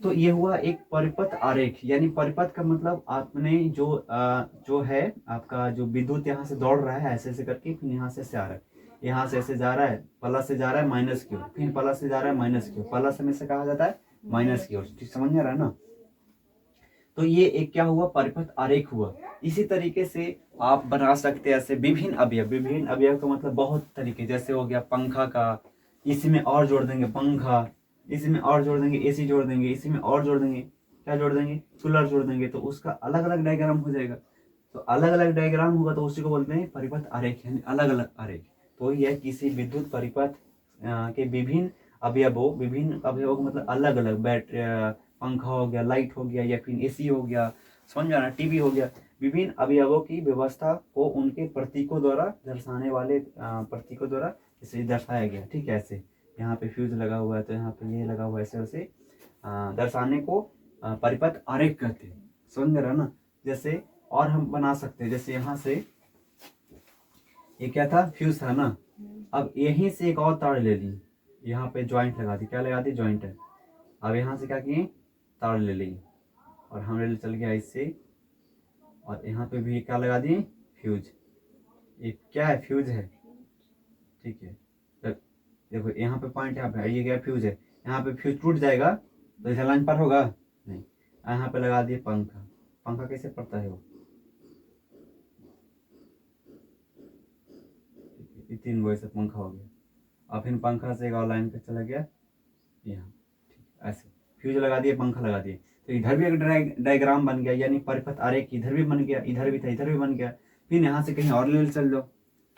तो ये हुआ एक परिपथ आरेख, यानी परिपथ का मतलब आपने जो है आपका जो विद्युत यहाँ से दौड़ रहा है ऐसे करके, फिर यहाँ से आ रहा है, यहाँ से ऐसे जा रहा है, प्लस से जा रहा है माइनस की ओर, फिर प्लस से जा रहा है माइनस की ओर, प्लस में से कहा जाता है माइनस की ओर, ठीक समझ में आ रहा है ना। तो ये एक क्या हुआ, परिपथ आरेख हुआ। इसी तरीके से आप बना सकते हैं ऐसे विभिन्न अवयव का मतलब बहुत तरीके, जैसे हो गया पंखा का, इसी में और जोड़ देंगे पंखा, इसी में और जोड़ देंगे एसी जोड़ देंगे, इसी में और जोड़ देंगे क्या जोड़ देंगे, कूलर जोड़ देंगे, तो उसका अलग अलग डायग्राम हो जाएगा। तो अलग अलग डायग्राम होगा तो उसी को बोलते हैं परिपथ आरेख, यानी अलग अलग आरेख। तो यह किसी विद्युत परिपथ के विभिन्न अवयवों का मतलब अलग अलग, बैटरी, पंखा हो गया, लाइट हो गया, या फिर एसी हो गया, समझ में आना, टीवी हो गया, विभिन्न अवयवों की व्यवस्था को उनके प्रतीकों द्वारा दर्शाने वाले प्रतीकों द्वारा इसे दर्शाया गया। ठीक है, ऐसे यहाँ पे फ्यूज लगा हुआ है तो यहाँ पे ये लगा हुआ है, ऐसे वैसे दर्शाने को परिपथ आरेख कहते हैं। समझ में रहा ना। जैसे और हम बना सकते हैं, जैसे यहाँ से ये क्या था, फ्यूज था ना, अब यहीं से एक और तार ले ली, यहाँ पे ज्वाइंट लगा दी, क्या लगा दी, ज्वाइंट है। अब यहाँ से क्या किए, तार ले ली, और हम ले चल गया इससे, और यहाँ पे भी क्या लगा दिए, फ्यूज। ये क्या है, फ्यूज है। ठीक है, देखो यहाँ पे पॉइंट, यहाँ पे ये क्या फ्यूज है, यहाँ पे फ्यूज टूट जाएगा तो इसे लाइन पर होगा नहीं। यहाँ पे लगा दिए पंखा, पंखा कैसे पड़ता है वो, ये 3 गो ऐसे पंखा हो गया। अब फिर पंखा से एक और लाइन पे चला गया यहाँ, ठीक ऐसे फ्यूज लगा दिए, पंखा लगा दिए, तो इधर भी एक डायग्राम बन गया, यानी परिपथ आरेख इधर भी बन गया, इधर भी था, इधर भी बन गया। फिर यहाँ से कहीं और लेवल चल जाओ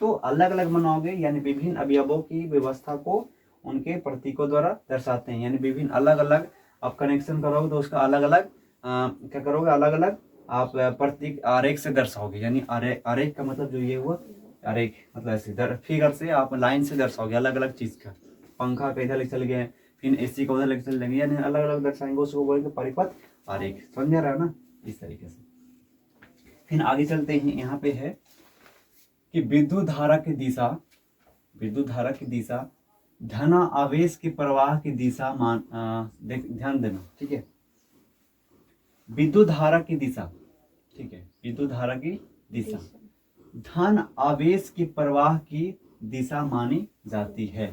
तो अलग अलग बनाओगे, यानी विभिन्न अवयवों की व्यवस्था को उनके प्रतीकों द्वारा दर्शाते हैं, यानी विभिन्न अलग अलग आप कनेक्शन करोगे तो उसका अलग अलग क्या करोगे, अलग अलग आप प्रतीक आरेख से दर्शाओगे। यानी आरेख का मतलब जो ये हुआ, आरेख मतलब ऐसे फिगर से आप लाइन से दर्शाओगे अलग अलग चीज का। पंखा का इधर लेके चल गए, फिर एसी का उधर लेके चल जाएंगे, यानी अलग अलग दर्शाएंगे, उसको बोलेंगे परिपथ आरेख। समझ रहा है ना, इस तरीके से। फिर आगे चलते हैं, यहाँ पे है कि विद्युत धारा की दिशा धन आवेश के प्रवाह की दिशा ध्यान देना। ठीक है, विद्युत धारा की दिशा, ठीक है, विद्युत धारा की दिशा धन आवेश के प्रवाह की दिशा मानी जाती है।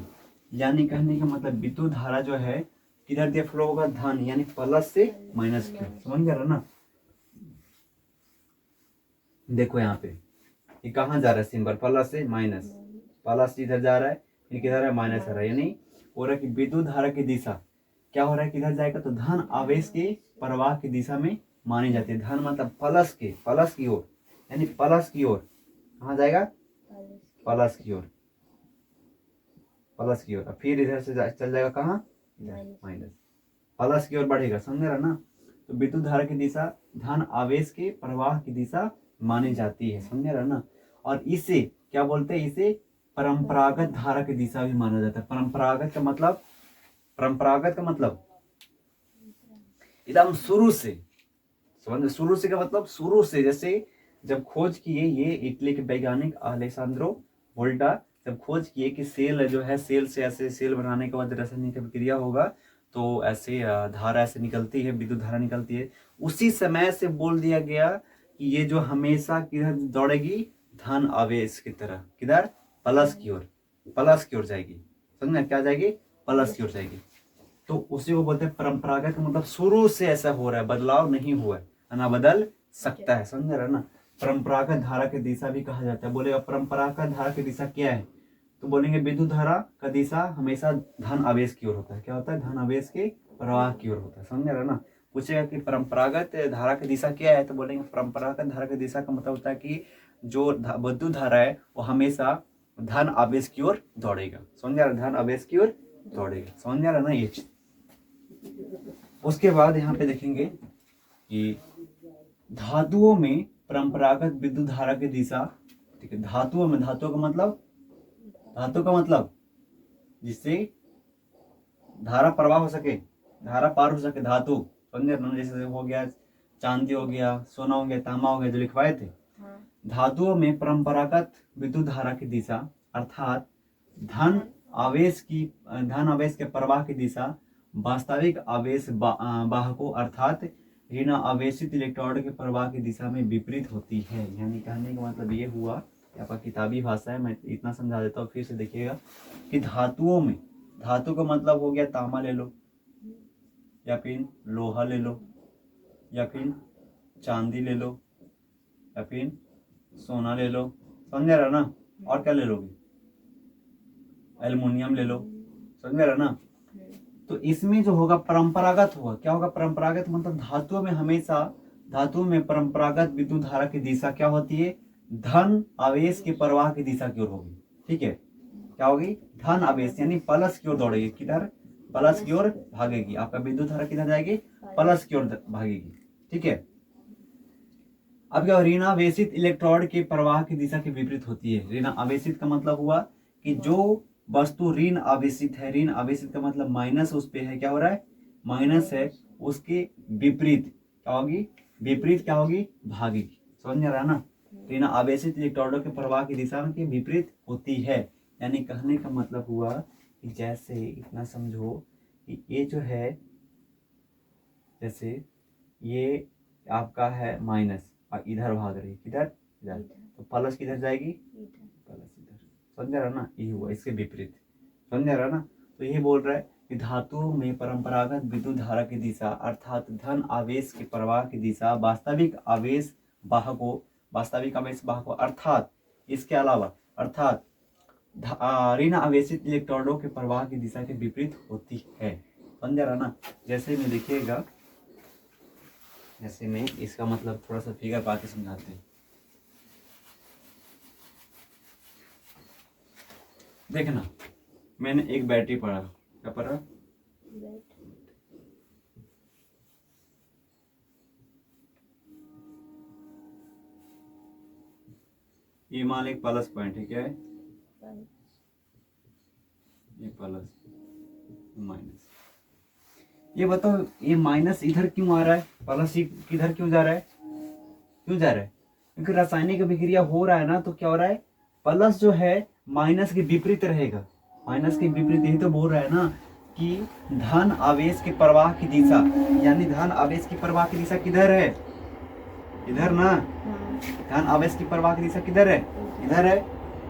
यानी कहने का मतलब विद्युत धारा जो है किधर दिया फ्लो होगा, धन, यानी प्लस से माइनस की। समझ गया ना। देखो यहाँ पे ये कहाँ जा रहा है सिंबल, प्लस से माइनस, प्लस इधर जा रहा है, फिर किधर है, माइनस आ रहा है। यानी हो रहा है कि विद्युत धारा की दिशा क्या हो रहा है, किधर जाएगा, तो धन आवेश के प्रवाह की दिशा में मानी जाती है। धन मतलब प्लस की ओर, यानी प्लस की ओर कहाँ जाएगा, प्लस की ओर, प्लस की ओर। फिर इधर से चल जाएगा कहाँ, माइनस, प्लस की ओर बढ़ेगा। समझ रहा ना। तो विद्युत धारा की दिशा धन आवेश के प्रवाह की दिशा मानी जाती है। समझ रहा ना। और इसे क्या बोलते हैं, इसे परंपरागत धारा की दिशा भी माना जाता है। परंपरागत का मतलब एकदम शुरू से, समझ, शुरू से का मतलब शुरू से, जैसे जब खोज किए ये इटली के वैज्ञानिक अलेसांद्रो वोल्टा, जब खोज किए कि सेल जो है, सेल से ऐसे सेल बनाने के बाद रासायनिक प्रक्रिया होगा तो ऐसे धारा ऐसे निकलती है, विद्युत धारा निकलती है, उसी समय से बोल दिया गया कि ये जो हमेशा किधर दौड़ेगी, धन आवेश की तरह, किधर, प्लस की ओर जाएगी। समझना, क्या जाएगी, प्लस की ओर जाएगी। तो उसी को बोलते हैं परंपरागत, मतलब शुरू से ऐसा हो रहा है, बदलाव नहीं हुआ है, ना बदल सकता है। समझ रहा है ना। परंपरागत धारा की दिशा भी कहा जाता है। बोलेगा परंपरागत धारा की दिशा क्या है, तो बोलेंगे विद्युत धारा का दिशा हमेशा धन आवेश की ओर होता है। क्या होता है, धन आवेश के प्रवाह की ओर होता है। समझ रहा है ना। पूछेगा कि परंपरागत धारा की दिशा क्या है, तो बोलेंगे परंपरागत धारा की दिशा का मतलब होता है कि जो विद्युत धारा है वो हमेशा धन आवेश की ओर दौड़ेगा। समझ रहा है, धन आवेश की ओर दौड़ेगा। समझ रहा है ना ये चीज। उसके बाद यहाँ पे देखेंगे कि धातुओं में परंपरागत विद्युत धारा की दिशा, ठीक है, धातु का मतलब जिससे धारा प्रवाह हो सके, धारा पार हो सके, धातु। समझे ना, जैसे हो गया चांदी, हो गया सोना, हो गया तांबा, हो गया, जो लिखवाए थे। धातुओं में परंपरागत विद्युत धारा की दिशा अर्थात धन आवेश के प्रवाह की दिशा वास्तविक आवेश वाहकों अर्थात ऋण आवेशित इलेक्ट्रॉन के प्रवाह की दिशा में विपरीत होती है। यानी कहने का मतलब ये हुआ, आपका किताबी भाषा है, मैं इतना समझा देता हूँ, फिर से देखिएगा कि धातुओं में, धातु का मतलब हो गया तांबा ले लो, या फिर लोहा ले लो, या फिर चांदी ले लो, या फिर सोना ले लो। समझ रहा ना। और क्या ले लोगे, एल्युमिनियम ले लो, समझ में आ रहा ना। तो इसमें जो होगा परंपरागत होगा, क्या होगा परंपरागत मतलब धातुओं में परंपरागत विद्युत धारा की दिशा क्या होती है, धन आवेश के प्रवाह की दिशा की ओर होगी। ठीक है, क्या होगी, धन आवेश यानी प्लस की ओर दौड़ेगी, किधर, प्लस की ओर भागेगी। आपका विद्युत धारा किधर जाएगी, प्लस की ओर भागेगी। ठीक है, अब क्या, ऋण आवेशित इलेक्ट्रोड के प्रवाह की दिशा के विपरीत होती है। ऋण आवेशित का मतलब हुआ कि जो वस्तु ऋण आवेशित है, ऋण आवेशित का मतलब माइनस उस पे है, क्या हो रहा है, माइनस है, उसके विपरीत क्या होगी, विपरीत क्या होगी, भागेगी। समझ में आ रहा है ना। ऋण आवेशित इलेक्ट्रोडों के प्रवाह की दिशा के विपरीत होती है। यानी कहने का मतलब हुआ कि जैसे इतना समझो कि ये जो है, जैसे ये आपका है माइनस और इधर भाग रही है, किधर, इधर, तो प्लस किधर जाएगी, प्लस इधर। समझ रहा ना, ये हुआ इसके विपरीत। समझ रहा ना। तो ये बोल रहा है कि धातुओं में परंपरागत विद्युत धारा की दिशा अर्थात धन आवेश के प्रवाह की दिशा वास्तविक आवेश वाहकों अर्थात इसके अलावा अर्थात ऋण आवेशित इलेक्ट्रॉनों के प्रवाह की दिशा के विपरीत होती है। समझ रहा ना। जैसे में देखिएगा, जैसे में इसका मतलब थोड़ा सा फिगर पा के समझाते हैं। देखना, मैंने एक बैटरी पढ़ा, क्या पढ़ा, ये मान एक प्लस पॉइंट है, क्या है, ये प्लस माइनस। ये बताओ ये माइनस इधर क्यों आ रहा है, प्लस किधर क्यों जा रहा है, क्यों जा रहा है, क्योंकि रासायनिक अभिक्रिया हो रहा है ना, तो क्या हो रहा है, प्लस जो है माइनस के विपरीत रहेगा, माइनस के विपरीत। यही तो बोल रहा है ना कि धन आवेश के प्रवाह की दिशा, यानी धन आवेश की प्रवाह की दिशा किधर है, इधर ना, धन आवेश की प्रवाह की दिशा किधर है, इधर है।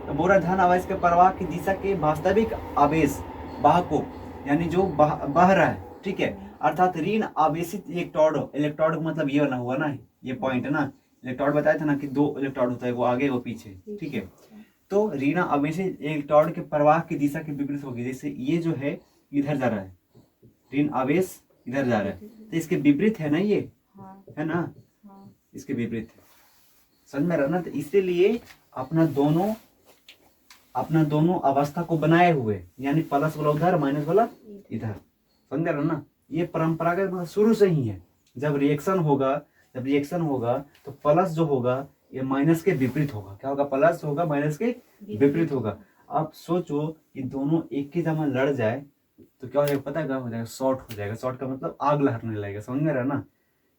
तो बोल रहा है धन आवेश के प्रवाह की दिशा के वास्तविक आवेश वाहकों यानी जो बह रहा है, ठीक है, अर्थात ऋण आवेशित इलेक्ट्रोड मतलब ये ना हुआ ना, ये पॉइंट है ना, इलेक्ट्रोड बताया था ना कि दो इलेक्ट्रोड होता है, वो आगे वो पीछे। ठीक है, तो ऋण आवेशित इलेक्ट्रोड के प्रवाह की दिशा के विपरीत होगी। जैसे ये जो है इधर जा रहा है, ऋण आवेश इधर जा रहा है, तो इसके विपरीत है ना, ये है ना, इसके विपरीत है। समझ में रहा ना। तो इसीलिए अपना दोनों अवस्था को बनाए हुए, यानी प्लस वाला उधर माइनस वाला इधर। समझ रहा ना। ये परंपरागत मतलब शुरू से ही है। जब रिएक्शन होगा तो प्लस जो होगा ये माइनस के विपरीत होगा। क्या होगा, प्लस होगा माइनस के विपरीत होगा। आप सोचो कि दोनों एक ही जगह लड़ जाए तो क्या हो जाएगा, पता है क्या हो जाएगा, शॉर्ट हो जाएगा। शॉर्ट का मतलब आग लहरने लगेगा। समझ में रहा ना।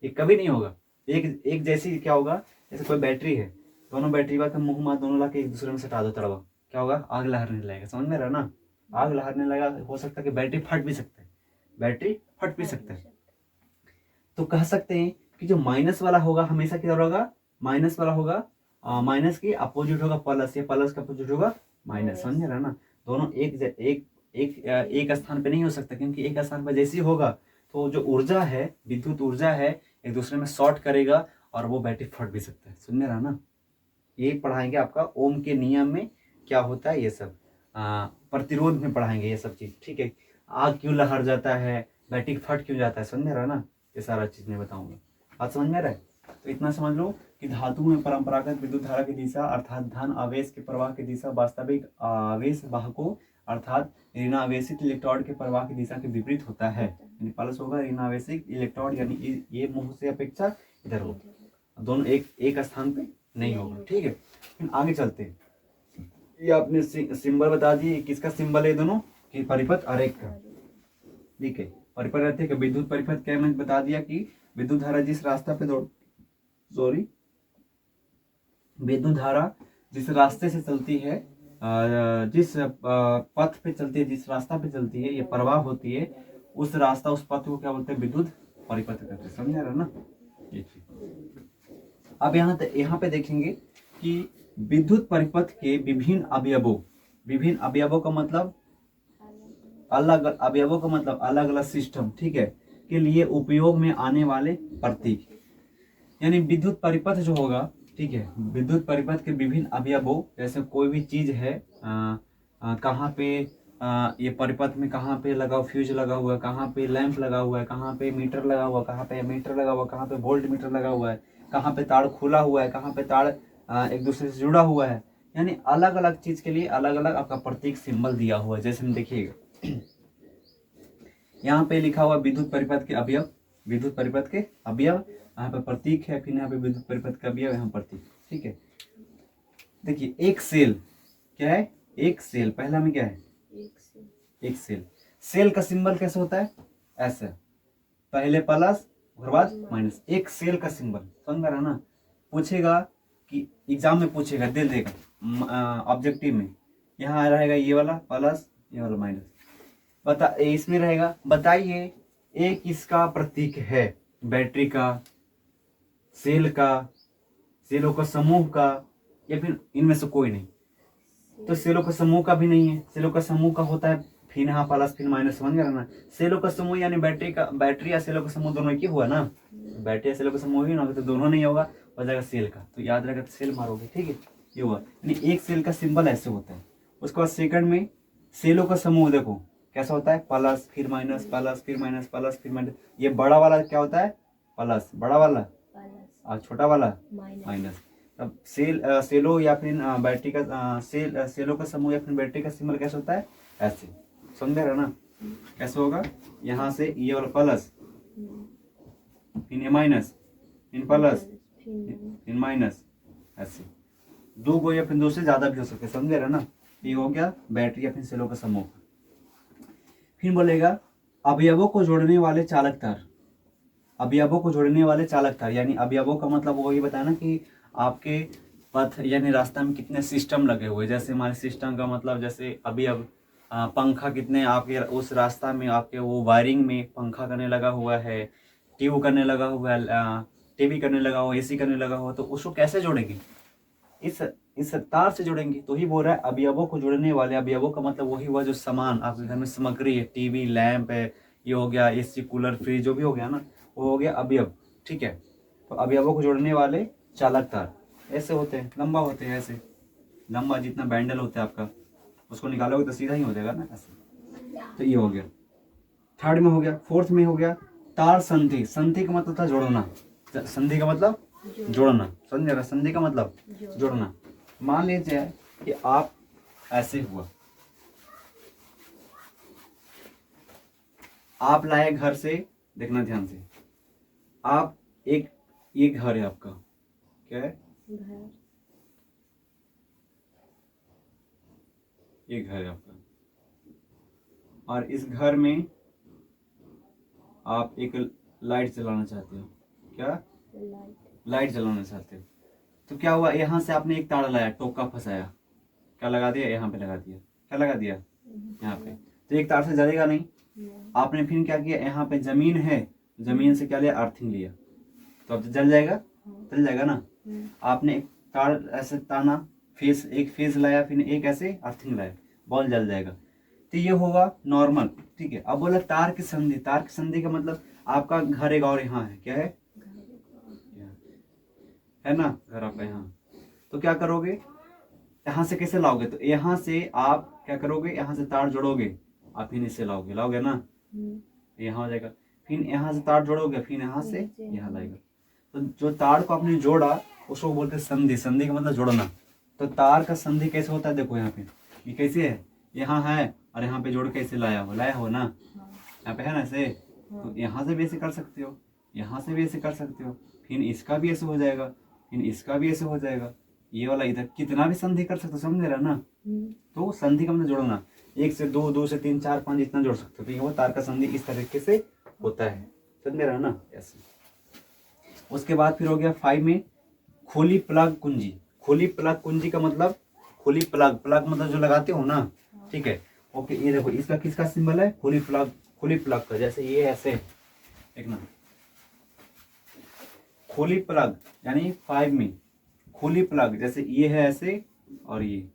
ये कभी नहीं होगा एक जैसी। क्या होगा, जैसे कोई बैटरी है, दोनों बैटरी का मुंह मार दोनों ला के एक दूसरे में सटा दो तड़वा, क्या होगा, आग लहरने लगेगा। समझ में रहा ना। आग लहरने लगा, हो सकता है कि बैटरी फट भी सकता है, तो कह सकते हैं कि जो माइनस वाला होगा हमेशा किधर होगा, माइनस वाला होगा, माइनस की अपोजिट होगा प्लस, या प्लस का अपोजिट होगा माइनस। समझ रहा ना। दोनों एक स्थान पे नहीं हो सकता, क्योंकि एक स्थान पर जैसी होगा तो जो ऊर्जा है, विद्युत ऊर्जा है, एक दूसरे में शॉर्ट करेगा और वो बैटरी फट भी सकता है। समझ रहा ना। ये पढ़ाएंगे आपका ओम के नियम में क्या होता है, ये सब प्रतिरोध में पढ़ाएंगे ये सब चीज। ठीक है, आग क्यों लहर जाता है, बैटरी फट क्यों जाता है, समझ रहा ना। ये सारा चीज मैं बताऊंगा। बात समझ में रहा है। तो इतना समझ लो कि धातु में परंपरागत विद्युत धारा की दिशा अर्थात धन आवेश के प्रवाह की दिशा वास्तविक आवेश वाहकों अर्थात ऋण आवेशित इलेक्ट्रोड के प्रवाह की दिशा के विपरीत होता है। यानी प्लस होगा ऋण आवेशित इलेक्ट्रोड, यानी ये मुंह से अपेक्षा इधर होगा, दोनों एक स्थान पे नहीं होगा। ठीक है, फिर आगे चलते हैं। ये आपने सिंबल बता दिए, किसका सिंबल है दोनों, कि परिपथ और एक का। ठीक है, परिपथ का विद्युत परिपथ क्या, मैंने बता दिया कि विद्युत धारा जिस रास्ता पे विद्युत धारा जिस रास्ते से चलती है, जिस पथ पे चलती है, जिस रास्ता पे चलती है, ये प्रवाह होती है, उस उस पथ को क्या बोलते हैं, विद्युत परिपथ कहते हैं। समझ रहे ना। अब यहाँ पे देखेंगे कि विद्युत परिपथ के विभिन्न अवयवों का मतलब अलग अलग सिस्टम, ठीक है, के लिए उपयोग में आने वाले प्रतीक। यानी विद्युत परिपथ जो होगा, ठीक है, विद्युत परिपथ के विभिन्न अवयवों, जैसे कोई भी चीज है कहाँ पे ये परिपथ में कहाँ पे लगा फ्यूज लगा हुआ है, कहाँ पे लैंप लगा हुआ है, कहाँ पे मीटर लगा हुआ है, कहाँ पे मीटर लगा हुआ है, कहाँ पे वोल्ट मीटर लगा हुआ है, कहाँ पे तार खुला हुआ है, कहाँ पे तार एक दूसरे से जुड़ा हुआ है। यानी अलग अलग चीज के लिए अलग अलग आपका प्रतीक सिंबल दिया हुआ है। जैसे हम देखिएगा यहाँ पे लिखा हुआ विद्युत परिपथ के अवयव, विद्युत परिपथ के अवयव, यहाँ पे प्रतीक है, फिर यहाँ पे विद्युत परिपथ का अवयव, यहाँ प्रतीक। ठीक है, देखिए एक सेल क्या है, एक सेल पहला में क्या है, एक सेल। सेल का सिंबल कैसे होता है, ऐसे, पहले प्लस और बाद माइनस, एक सेल का सिंबल। समझ रहा ना, पूछेगा कि एग्जाम में पूछेगा, दे देगा ऑब्जेक्टिव में, यहाँ रहेगा ये वाला प्लस, ये वाला माइनस, बता इसमें रहेगा, बताइए एक इसका प्रतीक है, बैटरी का, सेल का, सेलों का समूह का, या फिर इनमें से कोई नहीं। तो सेलों का समूह का भी नहीं है, सेलों का समूह का होता है फिर यहाँ प्लस फिर माइनस। समझ गया ना, सेलों का समूह यानी बैटरी का, बैटरी या सेलों का समूह दोनों एक ही हुआ ना, बैटरी या सेलों का समूह ही ना होगा तो दोनों नहीं होगा, हो जाएगा सेल का। तो याद रहेगा तो सेल मारोगे। ठीक है, ये हुआ, यानी एक सेल का सिंबल ऐसे होता है। उसके बाद सेकंड में सेलों का समूह देखो कैसा होता है, प्लस फिर माइनस, प्लस फिर माइनस, प्लस फिर माइनस। ये बड़ा वाला क्या होता है, प्लस, बड़ा वाला, और छोटा वाला माइनस। अब सेलो या फिर बैटरी का सेलों का समूह या फिर बैटरी का सिंबल कैसे होता है, ऐसे। समझ रहे ना, कैसे होगा, यहाँ से ये वाला प्लस, फिर ये माइनस, फिर प्लस, फिर माइनस, ऐसे। दो गो या फिर दो से ज्यादा भी हो सकते, समझ रहे ना। ये हो गया बैटरी या फिर सेलों का समूह। फिर बोलेगा अवयवों को जोड़ने वाले चालक तार, अवयवों को जोड़ने वाले चालक तार, यानी अवयवों का मतलब वही बताना कि आपके पथ यानी रास्ता में कितने सिस्टम लगे हुए। जैसे हमारे सिस्टम का मतलब जैसे अवयव, पंखा कितने आपके उस रास्ता में, आपके वो वायरिंग में पंखा करने लगा हुआ है, ट्यूब करने लगा हुआ है, टीवी करने लगा हुआ, एसी करने लगा हुआ, तो उसको कैसे जोड़ेंगे, इस तार से जोड़ेंगे। तो ही बोल रहा है अवयवों को जोड़ने वाले, अवयवों का मतलब वही हुआ जो सामान आपके घर में सामग्री है, टीवी, लैंप है, ये हो गया एसी, कूलर, फ्रिज, जो भी हो गया ना, वो हो गया अवयव। ठीक है, तो अवयवों को जोड़ने वाले चालक तार ऐसे होते हैं, लंबा होते हैं, ऐसे लंबा जितना बैंडल होता है आपका, उसको निकालोगे तो सीधा ही हो जाएगा ना, ऐसे। तो ये हो गया, थर्ड में हो गया। फोर्थ में हो गया तार संधि। संधि का मतलब था जोड़ना, संधि का मतलब जोड़ना, समझ रहा, संधि का मतलब जोड़ना। मान लीजिए कि आप ऐसे हुआ, आप लाए घर से, देखना ध्यान से, आप एक, ये घर है आपका, क्या है, ये घर है आपका, और इस घर में आप एक लाइट जलाना चाहते हो, क्या, लाइट जलाना चाहते हो। तो क्या हुआ, यहाँ से आपने एक तार लाया, टोका फंसाया, क्या लगा दिया, यहाँ पे लगा दिया, क्या लगा दिया, यहाँ पे, तो एक तार से जलेगा नहीं। आपने फिर क्या किया, यहाँ पे जमीन है, जमीन से क्या लिया, अर्थिंग लिया, तो अब जल जाएगा, जल जाएगा ना। आपने एक तार ऐसे ताना, फेस, एक फेस लाया, फिर एक ऐसे अर्थिंग लाया, बॉल जल जाएगा। तो ये होगा नॉर्मल। ठीक है, अब बोला तार की संधि। तार की संधि का मतलब आपका घर एक और यहाँ है, क्या है ना, घर आपका यहाँ। तो क्या करोगे, यहाँ से कैसे लाओगे, तो यहाँ से आप क्या करोगे, यहाँ से तार जोड़ोगे, आप फिर इससे लाओगे, लाओगे ना, यहाँ हो जाएगा। फिर यहाँ से तार जोड़ोगे, फिर यहाँ से यहाँ लाएगा। तो जो तार को आपने जोड़ा उसको बोलते हैं संधि। संधि का मतलब जोड़ना। तो तार का संधि कैसे होता है, देखो यहाँ पे ये कैसे है, यहाँ है और यहाँ पे जोड़ के ऐसे लाया हो ना, यहाँ पे है ना ऐसे। तो यहाँ से भी ऐसे कर सकते हो, यहाँ से भी ऐसे कर सकते हो, फिर इसका भी ऐसे हो जाएगा, फिर इसका भी ऐसे हो जाएगा, ये वाला इधर, कितना भी संधि कर सकते हो, समझ रहे ना। तो संधि का मतलब जोड़ना, एक से दो, दो से तीन, चार, पांच, इतना जोड़ सकते हो। तो ये वो तार का संधि इस तरीके से होता है, समझ रहे ना, ऐसे। उसके बाद फिर हो गया 5 में खोली प्लग कुंजी। खोली प्लग कुंजी का मतलब, खोली प्लग, प्लग मतलब जो लगाते हो ना, ठीक है, ओके। ये देखो इसका किसका सिंबल है, खोली प्लग, खोली प्लग का। जैसे ये ऐसे, देखना, खोली प्लग यानी 5 में खोली प्लग, जैसे ये है ऐसे, और ये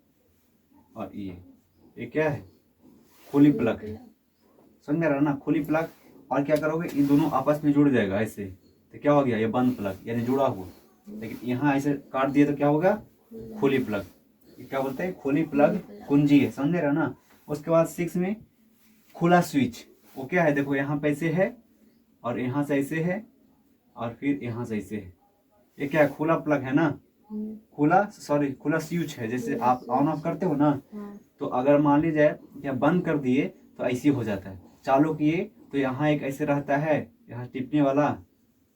क्या है, खोली प्लग है, समझ रहा ना, खोली प्लग। और क्या करोगे, इन दोनों आपस में जुड़ जाएगा ऐसे, तो क्या हो गया, ये बंद प्लग यानी जुड़ा हुआ। लेकिन यहाँ ऐसे काट दिए तो क्या होगा, खोली प्लग। ये क्या बोलते हैं, खोली प्लग कुंजी है, समझ रहे ना। उसके बाद 6 में खुला स्विच। वो क्या है, देखो यहाँ पे ऐसे है और यहाँ से ऐसे है और फिर यहाँ से ऐसे है। ये क्या है, खुला प्लग है ना, खुला स्विच है। जैसे आप ऑन ऑफ करते हो ना, हाँ। तो अगर मान लीजिए या बंद कर दिए तो ऐसे हो जाता है। चालू किए तो यहाँ एक ऐसे रहता है, यहाँ टिपने वाला,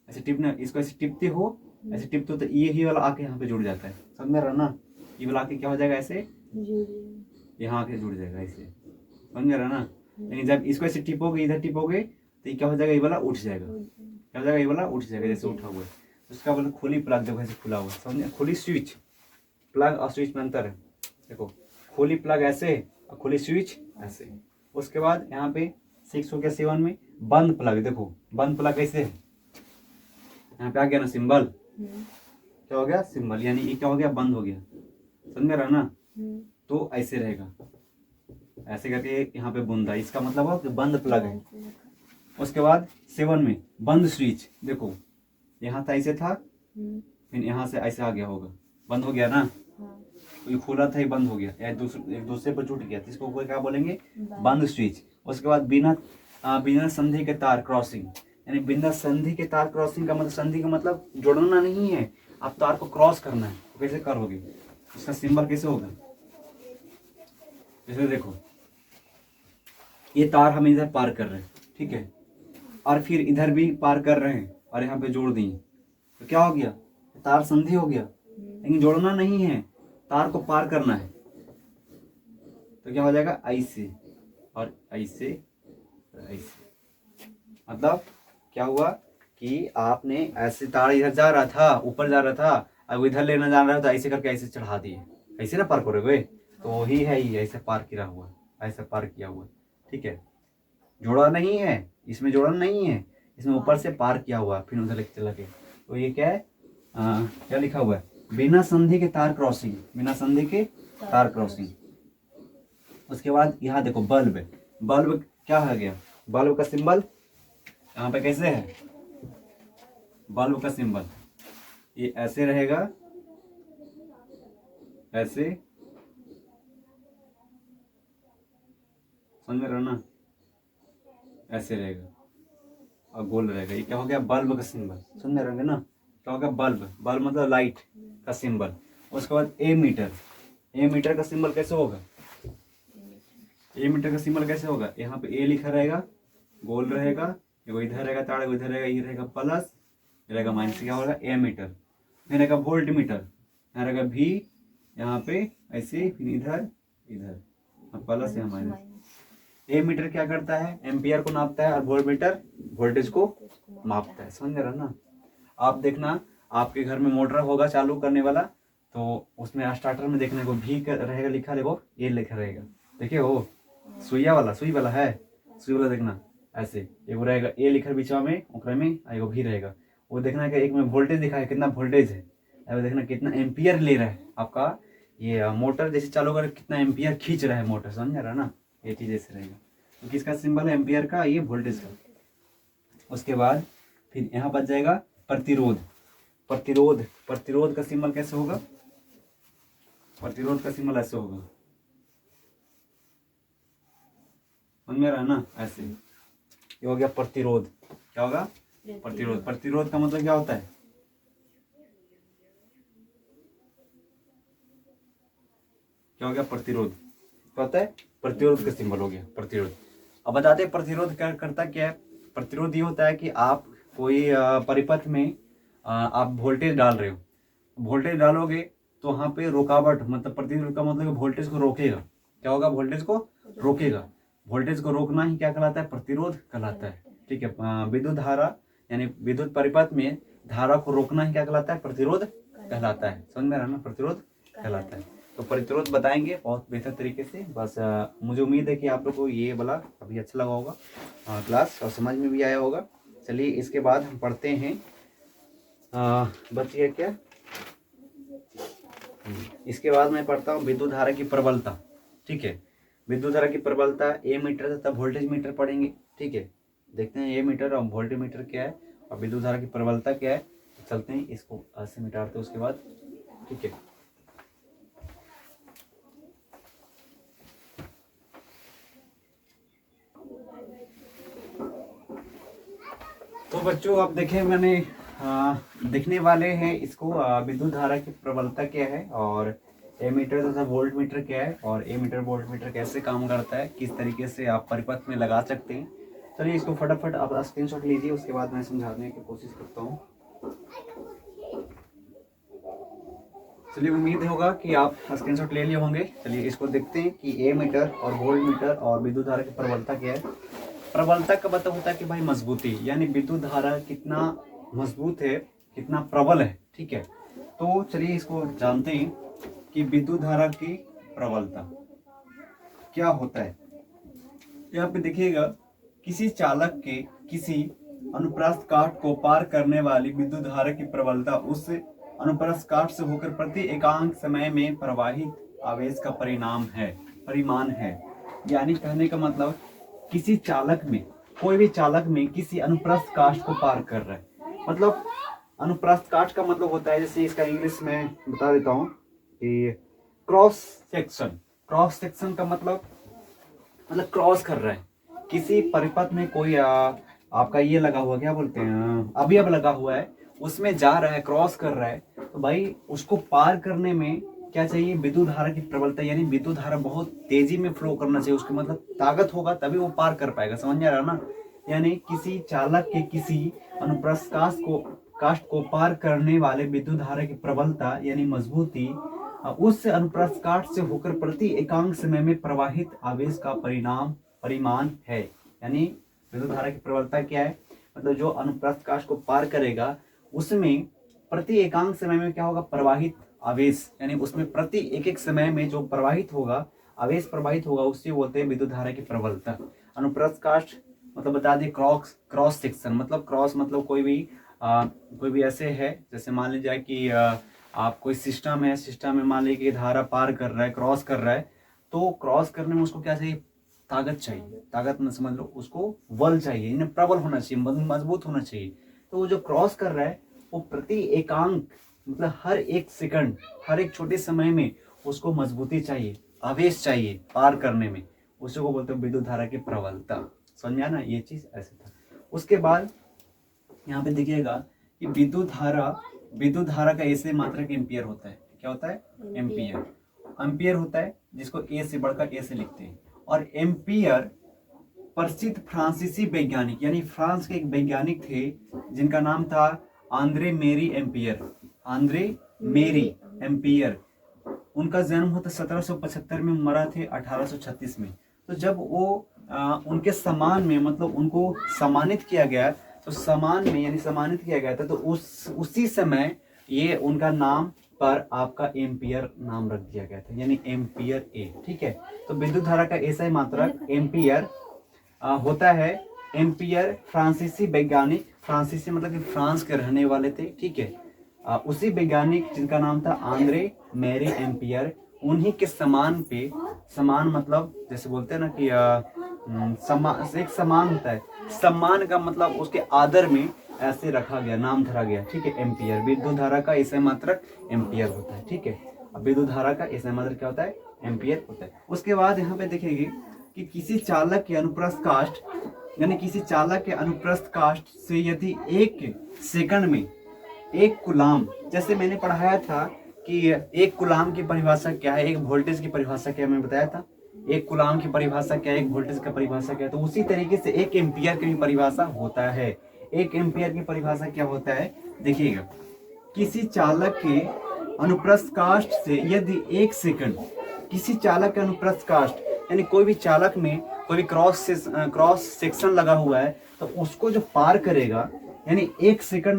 ऐसे टिपने, इसको ऐसे टिपते हो, ऐसे टिपते हो तो ये ही वाला आके यहाँ पे जुड़ जाता है। समझ में रहा ना, ये वाला आके क्या हो जाएगा, ऐसे यहाँ आके जुड़ जाएगा ऐसे। समझ में रहा ना। लेकिन जब इसको ऐसे टिपोगे, इधर टिपोगे तो ये क्या हो जाएगा, ये वाला उठ जाएगा। क्या हो जाएगा, ये वाला उठ जाएगा जैसे उठा हुआ है। उसका मतलब खुली प्लग, देखो ऐसे खुला हुआ है। समझे, खुली स्विच, प्लग और स्विच में अंतर है। देखो खुली प्लग ऐसे और खुली स्विच ऐसे। उसके बाद यहाँ पे 6 हो गया। 7 में बंद प्लग। देखो बंद प्लग कैसे है, यहाँ पे आ गया ना सिंबल, क्या हो गया, सिंबल, यानी ये क्या हो गया, बंद हो गया। समझ रहा ना। तो ऐसे रहेगा, ऐसे करके यहाँ पे बूंदा, इसका मतलब हो कि बंद प्लग है। उसके बाद 7 में बंद स्विच। देखो यहाँ था, ऐसे था, फिर यहाँ से ऐसे आ गया होगा, बंद हो गया ना। तो ये खुला था, ये बंद हो गया, एक दूसरे पर जुट गया, तो इसको कोई क्या बोलेंगे, बंद स्विच। उसके बाद बिना संधि के तार क्रॉसिंग, यानी बिना संधि के तार क्रॉसिंग का मतलब, संधि का मतलब जोड़ना नहीं है, आप तार को क्रॉस करना है। तो कैसे करोगे, उसका सिंबल कैसे होगा, जैसे देखो ये तार हम इधर पार कर रहे हैं, ठीक है, और फिर इधर भी पार कर रहे हैं और यहाँ पे जोड़ दिए, तो क्या हो गया, तार संधि हो गया। लेकिन जोड़ना नहीं है, तार को पार करना है। तो क्या हो जाएगा, ऐसे और ऐसे ऐसे। मतलब क्या हुआ कि आपने ऐसे, तार इधर जा रहा था, ऊपर जा रहा था, अब इधर लेना जा रहा था, ऐसे करके ऐसे चढ़ा दिए, ऐसे ना पार करोगे। तो वही है, ये ऐसे पार किया हुआ, ऐसे पार किया हुआ, ठीक है। जोड़ा नहीं है, इसमें जोड़ा नहीं है, इसमें ऊपर से पार किया हुआ, फिर उधर लेके चला गया। तो ये क्या है, क्या लिखा हुआ है, बिना संधि के तार क्रॉसिंग, बिना संधि के तार क्रॉसिंग। उसके बाद यहाँ देखो बल्ब है, बल्ब क्या हो गया, बल्ब का सिंबल यहाँ पे कैसे है, बल्ब का सिंबल ये ऐसे रहेगा, ऐसे, समझ में रहा ना, ऐसे रहेगा और गोल रहेगा। ये क्या हो गया, बल्ब का सिंबल, समझ में रहेंगे ना। क्या हो गया, बल्ब, बल्ब मतलब लाइट का सिंबल। उसके बाद ए मीटर, ए मीटर का सिंबल कैसे होगा, ए मीटर का सिंबल कैसे होगा, यहाँ पे ए लिखा रहेगा, गोल रहेगा, एगो इधर रहेगा ताड़, एगो इधर रहेगा, ये रहेगा प्लस, ये रहेगा माइनस, क्या होगा, ए मीटर। फिर रहेगा वोल्ट मीटर, यहाँ रहेगा भी, यहाँ पे ऐसे, फिर इधर इधर प्लस या माइनस। ए मीटर क्या करता है, एम्पियर को नापता है, और वोल्ट मीटर वोल्टेज को मापता है। समझ रहा ना। आप देखना, आपके घर में मोटर होगा चालू करने वाला, तो उसमें स्टार्टर में देखने को भी रहेगा लिखा, देखो ये लिखा रहेगा, देखिए वो सुइया वाला, सुई वाला है, सुई वाला देखना ऐसे, एगो रहेगा ए लिखा बीचवा में, ओकरा में एगो भी रहेगा। वो देखना है कि एक में वोल्टेज दिखा है, कितना वोल्टेज है, अब देखना कितना एम्पियर ले रहा है आपका ये मोटर, जैसे चालू कर कितना एम्पियर खींच रहा है मोटर, समझ रहा ना। ये चीज ऐसे रहेगा, तो किसका सिंबल है, एम्पियर का, ये वोल्टेज का। उसके बाद फिर यहाँ बच जाएगा प्रतिरोध, प्रतिरोध, प्रतिरोध का सिंबल कैसे होगा, प्रतिरोध का सिंबल ऐसे होगा, समझ में रहा ना, ऐसे। ये हो गया प्रतिरोध, क्या होगा, प्रतिरोध। प्रतिरोध का मतलब क्या होता है, क्या हो गया, प्रतिरोध, क्या होता है, प्रतिरोध का सिंबल हो गया प्रतिरोध। अब बताते हैं प्रतिरोध क्या करता क्या है। प्रतिरोध ये होता है कि आप कोई परिपथ में आप वोल्टेज डाल रहे हो, वोल्टेज डालोगे तो वहाँ पे रुकावट, मतलब प्रतिरोध का मतलब वोल्टेज को रोकेगा। क्या होगा, वोल्टेज को रोकेगा। वोल्टेज को रोकना ही क्या कहलाता है, प्रतिरोध कहलाता है, ठीक है। विद्युत धारा यानी विद्युत परिपथ में धारा को रोकना ही क्या कहलाता है, प्रतिरोध कहलाता है। समझ में रहा ना, प्रतिरोध कहलाता है। तो प्रतिरोध बताएंगे बहुत बेहतर तरीके से। बस मुझे उम्मीद है कि आप लोग को ये वाला अभी अच्छा लगा होगा क्लास, और समझ में भी आया होगा। चलिए इसके बाद हम पढ़ते हैं, बच गया क्या, इसके बाद मैं पढ़ता हूँ विद्युत धारा की प्रबलता, ठीक है। विद्युत धारा की प्रबलता ए मीटर तथा वोल्टेज मीटर पढ़ेंगे, ठीक है। देखते हैं ए मीटर और वोल्टेज मीटर क्या है और विद्युत धारा की प्रबलता क्या है। तो चलते हैं, इसको ऐसे मिटाते हैं उसके बाद, ठीक है। तो बच्चों आप देखें मैंने दिखने वाले हैं इसको विद्युत धारा की प्रबलता क्या है और एमीटर तथा वोल्ट मीटर क्या है और एमीटर वोल्ट मीटर कैसे काम करता है, किस तरीके से आप परिपथ में लगा सकते हैं। चलिए इसको फटाफट आप स्क्रीनशॉट लीजिए, उसके बाद मैं समझाने की कोशिश करता हूँ। चलिए उम्मीद होगा कि आप स्क्रीनशॉट ले लिए होंगे। चलिए इसको देखते हैं कि एमीटर और वोल्ट मीटर और विद्युत धारा की प्रबलता क्या है। प्रबलता का मतलब होता है कि भाई मजबूती, यानी विद्युत धारा कितना मजबूत है, कितना प्रबल है। ठीक है, तो चलिए इसको जानते हैं कि विद्युत धारा की प्रबलता क्या होता है। यहाँ पे देखिएगा, किसी चालक के किसी अनुप्रस्थ काट को पार करने वाली विद्युत धारा की प्रबलता उस अनुप्रस्थ काट से होकर प्रति एकांक समय में प्रवाहित आवेश का परिमाण है। यानी कहने का मतलब किसी चालक में, कोई भी चालक में किसी अनुप्रस्थ काट को पार कर रहा है, मतलब अनुप्रस्थ काट का मतलब होता है, जैसे इसका इंग्लिश में बता देता हूँ कि क्रॉस सेक्शन। क्रॉस सेक्शन का मतलब क्रॉस कर रहा है किसी परिपथ में। कोई आपका ये लगा हुआ, क्या बोलते हैं, अवयव लगा हुआ है, उसमें जा रहा है, क्रॉस कर रहा है, तो भाई उसको पार करने में क्या चाहिए, विद्युत धारा की प्रबलता, यानी विद्युत धारा बहुत तेजी में फ्लो करना चाहिए, उसके मतलब ताकत होगा तभी वो पार कर पाएगा। समझ में आ रहा ना। यानी किसी चालक के किसी अनुप्रस्थ काष्ठ को पार करने वाले विद्युत धारा की प्रबलता यानी मजबूती उस अनुप्रस्थ काष्ठ से होकर प्रति एकांक समय में प्रवाहित आवेश का परिमाण है। यानी विद्युत धारा की प्रबलता क्या है, मतलब जो अनुप्रस्थ काष्ठ को पार करेगा उसमें प्रति एकांक समय में क्या होगा, प्रवाहित आवेश, यानी उसमें प्रति एक समय में जो प्रवाहित होगा, आवेश प्रवाहित होगा, उससे बोलते हैं विद्युत धारा की प्रबलता। अनुप्रस्थ काष्ठ मतलब बता दें क्रॉस सेक्शन, मतलब क्रॉस मतलब कोई भी ऐसे है, जैसे मान लीजिए कि आप कोई सिस्टम है, सिस्टम में मान लीजिए कि धारा पार कर रहा है, क्रॉस कर रहा है, तो क्रॉस करने में उसको क्या चाहिए, ताकत चाहिए। ताकत में समझ लो उसको बल चाहिए, यानी प्रबल होना चाहिए, मजबूत होना चाहिए। तो वो जो क्रॉस कर रहा है वो प्रति एकांक मतलब हर एक सेकंड, हर एक छोटे समय में उसको मजबूती चाहिए, आवेश चाहिए पार करने में, उसी को बोलते हैं विद्युत धारा की प्रबलता। समझ में आया ना, ये चीज ऐसे था। उसके बाद यहाँ पे देखिएगा कि विद्युत धारा का ऐसे मात्रक एम्पियर होता है। क्या होता है, एम्पियर होता है, जिसको ए से बढ़कर ए से लिखते हैं। और एम्पियर प्रसिद्ध फ्रांसीसी वैज्ञानिक, यानी फ्रांस के एक वैज्ञानिक थे जिनका नाम था आंद्रे मेरी एम्पियर। उनका जन्म होता 1775 में, मरा थे 1836 में। तो जब वो उनके सम्मान में, मतलब उनको सम्मानित किया गया, तो सम्मानित किया गया था, तो उसी समय ये उनका नाम पर आपका एम्पियर नाम रख दिया गया था, यानी एम्पियर ए। ठीक है, तो विद्युत धारा का ऐसा ही मात्रक एम्पियर होता है। एम्पियर फ्रांसीसी वैज्ञानिक, फ्रांसीसी मतलब कि फ्रांस के रहने वाले थे। ठीक है, उसी वैज्ञानिक जिनका नाम था आंद्रे मेरी एम्पियर, उन्हीं के समान मतलब जैसे बोलते हैं ना कि एक समान होता है, सम्मान का मतलब उसके आदर में ऐसे रखा गया, नाम धरा गया। ठीक है, एम्पियर, विद्युत धारा का ऐसा मात्रक एम्पियर होता है। ठीक है, अब विद्युत धारा का ऐसा मात्रक क्या होता है, एम्पियर होता है। उसके बाद यहाँ पे देखेंगे कि किसी चालक के अनुप्रस्थ काष्ठ, यानी किसी चालक के अनुप्रस्थ काष्ठ से यदि एक सेकंड में एक कूलाम, जैसे मैंने पढ़ाया था कि एक कूलाम की परिभाषा क्या है, एक वोल्टेज की परिभाषा क्या है, मैं बताया था एक कूलाम की परिभाषा क्या है, एक वोल्टेज की परिभाषा क्या है, तो उसी तरीके से एक एम्पियर की भी परिभाषा होता है। एक एम्पियर की परिभाषा क्या होता है, देखिएगा, किसी चालक के अनुप्रस्थ काष्ठ से यदि एक सेकंड, किसी चालक के अनुप्रस्थ काष्ठ यानी कोई भी चालक में कोई भी क्रॉस सेक्शन लगा हुआ है, तो उसको जो पार करेगा, यानी एक सेकंड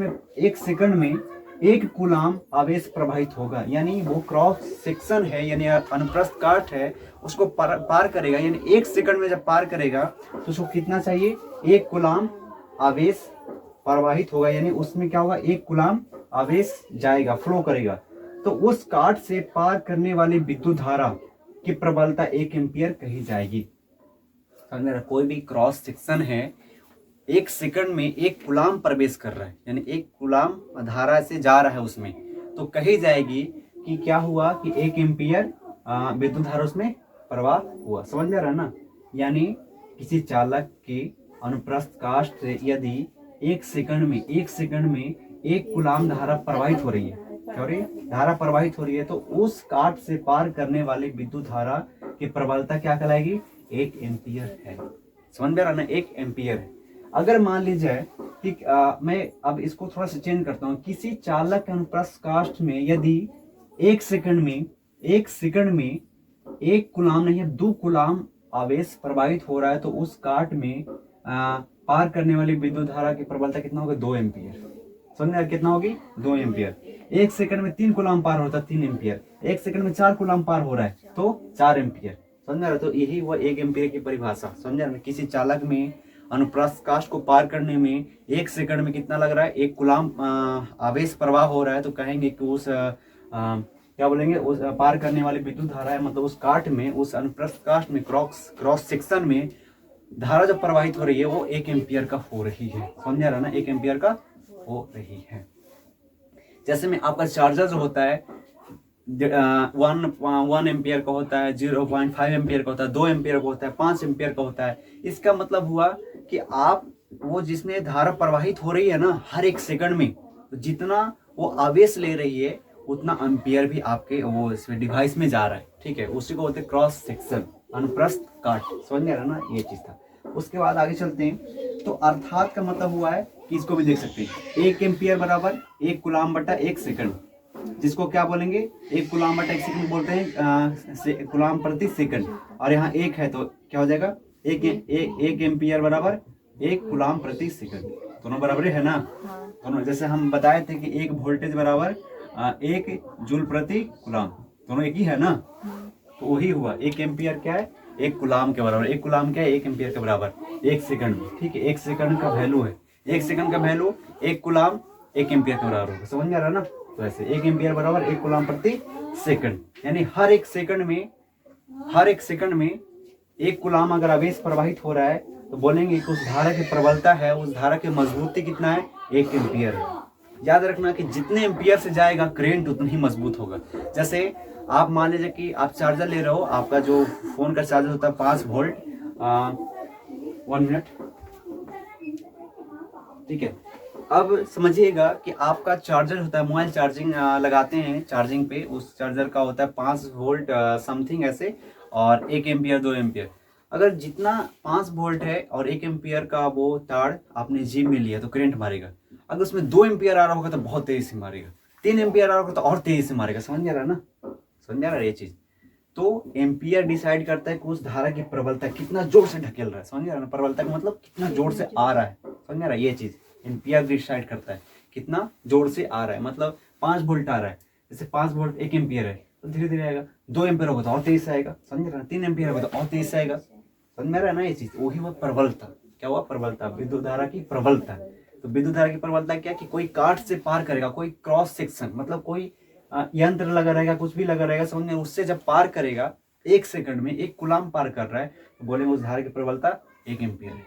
में एक कूलाम आवेश प्रवाहित होगा। यानी वो क्रॉस सेक्शन है, यानी अनुप्रस्थ काष्ठ है, उसको पार करेगा, यानी एक सेकंड में जब पार करेगा तो उसको कितना चाहिए, एक कूलाम आवेश प्रवाहित होगा, यानी उसमें क्या होगा, एक कूलाम आवेश जाएगा, फ्लो करेगा। तो उस काट से पार करने वाली विद्युत धारा की प्रबलता 1 एम्पियर कही जाएगी। अगर कोई भी क्रॉस सेक्शन है, एक सेकंड में एक कूलाम प्रवेश कर रहा है, यानी एक कूलाम धारा से जा रहा है उसमें, तो कही जाएगी कि क्या हुआ कि 1 एम्पियर विद्युत धारा उसमें प्रवाह हुआ। समझ में आ रहा है ना। यानी किसी चालक के अनुप्रस्थ काष्ठ से यदि एक सेकंड में 1 कूलाम धारा प्रवाहित हो रही है। क्या हो रही है? धारा प्रवाहित हो रही है। तो उस काट से पार करने वाली विद्युत धारा की प्रबलता क्या कहलाएगी? 1 एम्पियर है। समझ में आ रहा ना? 1 एम्पियर है। अगर मान लीजिए कि मैं अब इसको थोड़ा सा चेंज करता हूँ, किसी चालक के अनुप्रस्थ काष्ठ में यदि 1 सेकंड में 1 कूलाम नहीं है 2 कूलाम आवेश प्रवाहित हो रहा है, तो उस काट में पार करने वाली विद्युत धारा की प्रबलता कितना होगा? 2 एम्पियर। समझ कितना होगी? 2 एम्पियर। 1 सेकंड में 3 कूलाम पार होता है, 3 एम्पियर। 1 सेकंड में 4 कूलाम पार हो रहा है, तो 4 एम्पियर। समझ रहा? तो यही हुआ 1 एम्पियर की परिभाषा। समझ रहे? किसी चालक में अनुप्रस्थ काष्ठ को पार करने में 1 सेकंड में कितना लग रहा है? 1 कूलाम आवेश प्रवाह हो रहा है, तो कहेंगे कि उस क्या बोलेंगे? उस पार करने वाली विद्युत धारा है, मतलब उस काट में, उस अनुप्रस्थ काष्ठ में, क्रॉस सेक्शन में धारा जो प्रवाहित हो रही है वो 1 एम्पियर का हो रही है। समझ रहा ना? 1 एम्पियर का हो रही है। जैसे में आपका चार्जर जो होता है 1 एम्पियर का होता है, 0.5 एम्पियर का होता है, 2 एम्पियर का होता है, 5 एम्पियर का होता है। इसका मतलब हुआ कि आप वो जिसमें धारा प्रवाहित हो रही है ना हर 1 सेकंड में, तो जितना वो आवेश ले रही है उतना एम्पियर भी आपके वो इसमें डिवाइस में जा रहा है। ठीक है, उसी को बोलते हैं क्रॉस सेक्शन, अनुप्रस्थ काट। समझ में आ रहा ना? ये चीज था। उसके बाद आगे चलते हैं। तो अर्थात का मतलब हुआ है कि इसको भी देख सकते हैं, 1 एम्पियर बराबर 1 कूलाम बटा 1 सेकंड, जिसको क्या बोलेंगे? 1 कूलाम बटा 1 सेकंड बोलते हैं कूलाम प्रति सेकंड। और यहाँ 1 है तो क्या हो जाएगा? 1 एम्पियर बराबर 1 कूलाम प्रति सेकंड। दोनों बराबर है ना? दोनों। जैसे हम बताए थे कि 1 वोल्टेज बराबर 1 जूल प्रति कूलाम, दोनों एक ही है ना? तो वही हुआ 1 एम्पियर क्या है? 1 कूलाम के बराबर। 1 कूलाम क्या है? 1 एम्पियर के बराबर 1 सेकंड में। ठीक है, 1 सेकंड का वैल्यू है, 1 सेकंड का वैल्यू 1 कूलाम 1 एम्पियर के बराबर होगा। समझ में आ रहा ना? तो ऐसे 1 एम्पियर बराबर 1 कूलाम प्रति सेकंड, यानी हर एक सेकंड में 1 कूलाम अगर आवेश प्रवाहित हो रहा है तो बोलेंगे कि उस धारा की प्रबलता है, उस धारा की मजबूती कितना है? 1 एम्पियर है। याद रखना कि जितने एम्पियर से जाएगा करंट उतना ही मजबूत होगा। जैसे आप मान लीजिए कि आप चार्जर ले रहे हो, आपका जो फोन का चार्जर होता है 5 वोल्ट, 1 मिनट। ठीक है, अब समझिएगा कि आपका चार्जर होता है, मोबाइल चार्जिंग लगाते हैं चार्जिंग पे, उस चार्जर का होता है 5 वोल्ट समथिंग ऐसे, और 1 एम्पियर 2 एम्पियर। अगर जितना 5 वोल्ट है और 1 एम्पियर का वो तार आपने जेब में लिया तो करंट मारेगा। अगर उसमें 2 एम्पियर आ रहा होगा तो बहुत तेजी से मारेगा, 3 एम्पियर आ रहा होगा तो और तेजी से मारेगा। समझ आ रहा है ना? समझ आ रहा है ये चीज? तो एम्पियर डिसाइड करता है कि उस धारा की प्रबलता कितना जोर से ढकेल रहा है। समझ आ रहा है ना? प्रबलता का मतलब कितना जोर से आ रहा है। समझ आ रहा है? ये चीज एम्पियर डिसाइड करता है कितना जोर से आ रहा है। मतलब 5 वोल्ट आ रहा है, जैसे 5 वोल्ट 1 एम्पियर है तो धीरे धीरे आएगा, 2 एम्पियर होगा तो और तेज से आएगा। समझ रहा है? 3 एम्पियर होगा तो और तेज से आएगा। समझ में आ रहा है ना? ये चीज वही हुआ प्रबलता। क्या हुआ? प्रबलता, विद्युत धारा की प्रबलता। तो विद्युत धारा की प्रबलता क्या? कि कोई काट से पार करेगा, कोई क्रॉस सेक्शन, मतलब कोई यंत्र लगा रहेगा, कुछ भी लगा रहेगा, समझ में? उससे जब पार करेगा 1 सेकंड में 1 कूलाम पार कर रहा है तो बोलेंगे उस धारा की प्रबलता 1 एम्पियर है।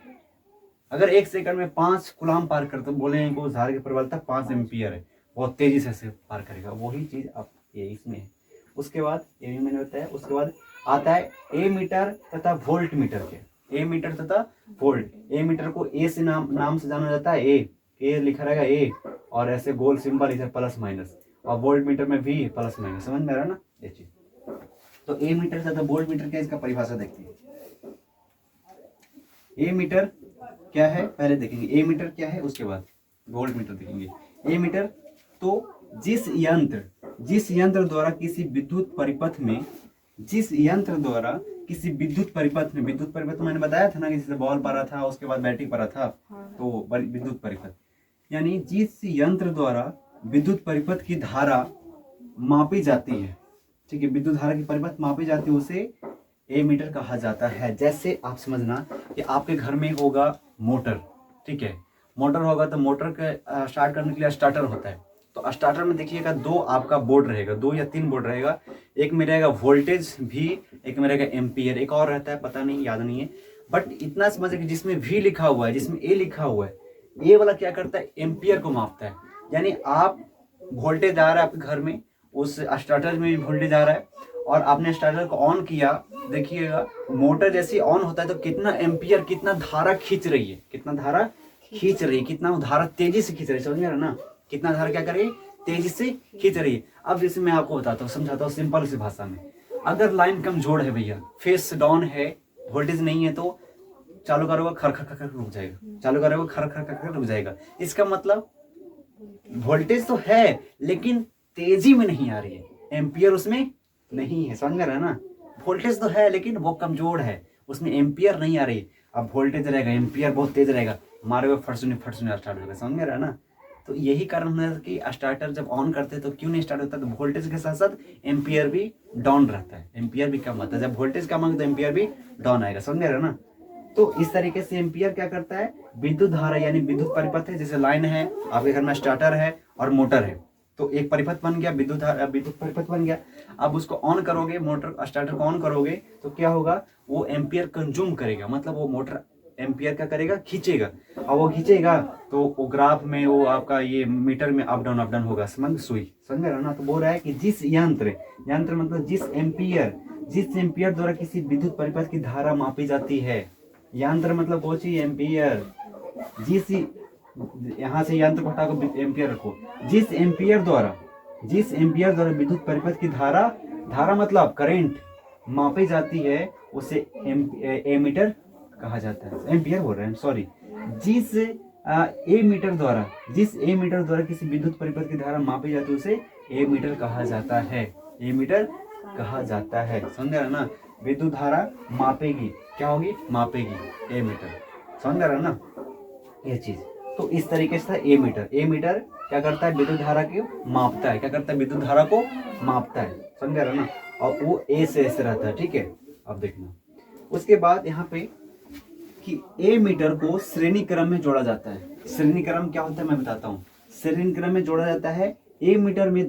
अगर 1 सेकंड में 5 कूलाम पार करते तो बोलेंगे उस धारा की प्रबलता 5 एम्पियर है, बहुत तेजी से पार करेगा। वही चीज अब ये इसमें है। उसके बाद ये भी मैंने बताया। उसके बाद आता है ए मीटर तथा वोल्ट मीटर के। ए मीटर तथा वोल्ट। ए मीटर को ए से नाम से जाना जाता है, ए लिखा रहेगा ए, और ऐसे गोल सिंबल इधर प्लस माइनस, और वोल्ट मीटर में भी प्लस माइनस। समझ में आ रहा है ना ये चीज? तो ए मीटर तथा वोल्ट मीटर क्या, इसका परिभाषा देखते हैं। ए मीटर क्या है पहले देखेंगे, ए मीटर क्या है, उसके बाद वोल्ट मीटर देखेंगे। ए मीटर तो जिस यंत्र द्वारा किसी विद्युत परिपथ में, विद्युत परिपथ मैंने बताया था ना कि जैसे बॉल पड़ा था, उसके बाद बैटरी पड़ा था, तो विद्युत परिपथ, यानी जिस यंत्र द्वारा विद्युत परिपथ की धारा मापी जाती है। ठीक है, विद्युत धारा की परिपथ मापी जाती है, उसे ए मीटर कहा जाता है। जैसे आप समझना कि आपके घर में होगा मोटर। ठीक है, मोटर होगा तो मोटर के स्टार्ट करने के लिए स्टार्टर होता है। तो स्टार्टर में देखिएगा 2 आपका बोर्ड रहेगा, 2 या 3 बोर्ड रहेगा। एक में रहेगा वोल्टेज भी, एक में रहेगा एम्पियर, एक और रहता है पता नहीं, याद नहीं है। बट इतना समझे कि जिसमें V लिखा हुआ है, जिसमें A लिखा हुआ है, ए वाला क्या करता है? एम्पियर को मापता है। यानी आप वोल्टेज आ रहा है आपके घर में, उस स्टार्टर में भी वोल्टेज आ रहा है, और आपने स्टार्टर को ऑन किया, देखिएगा मोटर जैसे ऑन होता है तो कितना एम्पियर, कितना धारा खींच रही है, कितना धारा खींच रही है, कितना धारा तेजी से खींच रही है, समझ में आ रहा है ना, कितना धारा क्या कर रही है, तेजी से खींच रही है। अब जैसे मैं आपको बताता हूँ, समझाता हूँ सिंपल सी भाषा में। अगर लाइन कमजोर है भैया, फेस डाउन है, वोल्टेज नहीं है, तो चालू करोगे खर खर खर खर रुक जाएगा, चालू करोगे खर खर खर खर रुक जाएगा। इसका मतलब वोल्टेज तो है लेकिन तेजी में नहीं आ रही है, एम्पियर उसमें नहीं है, समझ में आ रहा है ना। वोल्टेज तो है लेकिन वो कमजोर है, उसमें एम्पियर नहीं आ रही है। अब वोल्टेज रहेगा, एम्पियर बहुत तेज रहेगा, हमारे वो फट सुनी स्टार्ट होगा, समझ में आ रहा है ना। तो यही कारण है कि स्टार्टर जब ऑन करते हैं तो क्यों नहीं स्टार्ट होता, तो वोल्टेज के साथ साथ एम्पियर भी डाउन रहता है, एम्पियर भी कम आता है। जब वोल्टेज कम आएगा तो एम्पियर भी डाउन आएगा, समझ में आ रहा है ना। तो इस तरीके से एम्पियर क्या करता है, विद्युत धारा यानी विद्युत परिपथ है, जैसे लाइन है, आपके घर में स्टार्टर है और मोटर है, तो एक परिपथ बन गया, विद्युत परिपथ बन गया। अब उसको ऑन करोगे, मोटर स्टार्टर को ऑन करोगे तो क्या होगा, वो एम्पियर कंज्यूम करेगा, मतलब वो मोटर एम्पियर क्या करेगा, खींचेगा। और वो खींचेगा तो वो ग्राफ में, वो आपका ये मीटर में अप डाउन होगा, सुई, समझ में रहा ना। तो बोल रहा है कि जिस यंत्र मतलब जिस एम्पियर द्वारा किसी विद्युत परिपथ की धारा मापी जाती है, यंत्र मतलब कौन सी, एम्पियर। जिस, यहाँ से यंत्र को हटाकर एम्पियर रखो, जिस एम्पियर द्वारा विद्युत परिपथ की धारा मतलब करंट मापी जाती है, उसे एमीटर कहा जाता है, एम्पियर बोल रहे हैं, सॉरी। जिस एमीटर द्वारा किसी विद्युत परिपथ की धारा मापी जाती है, उसे एमीटर कहा जाता है, एमीटर कहा जाता है, समझ रहा ना। विद्युत धारा मापेगी, क्या होगी, मापेगी, एमीटर, समझ रहा ना ये चीज। तो इस तरीके से था एमीटर क्या करता है, विद्युत धारा को मापता है, क्या करता है, विद्युत धारा को मापता है, समझ रहा ना। और वो ए से ऐसे रहता है, ठीक है। अब देखना उसके बाद यहाँ पे कि ए मीटर को श्रेणी क्रम में जोड़ा जाता है। श्रेणी क्रम क्या होता है मैं बताता हूँ। श्रेणी क्रम में जोड़ा जाता है, ए मीटर में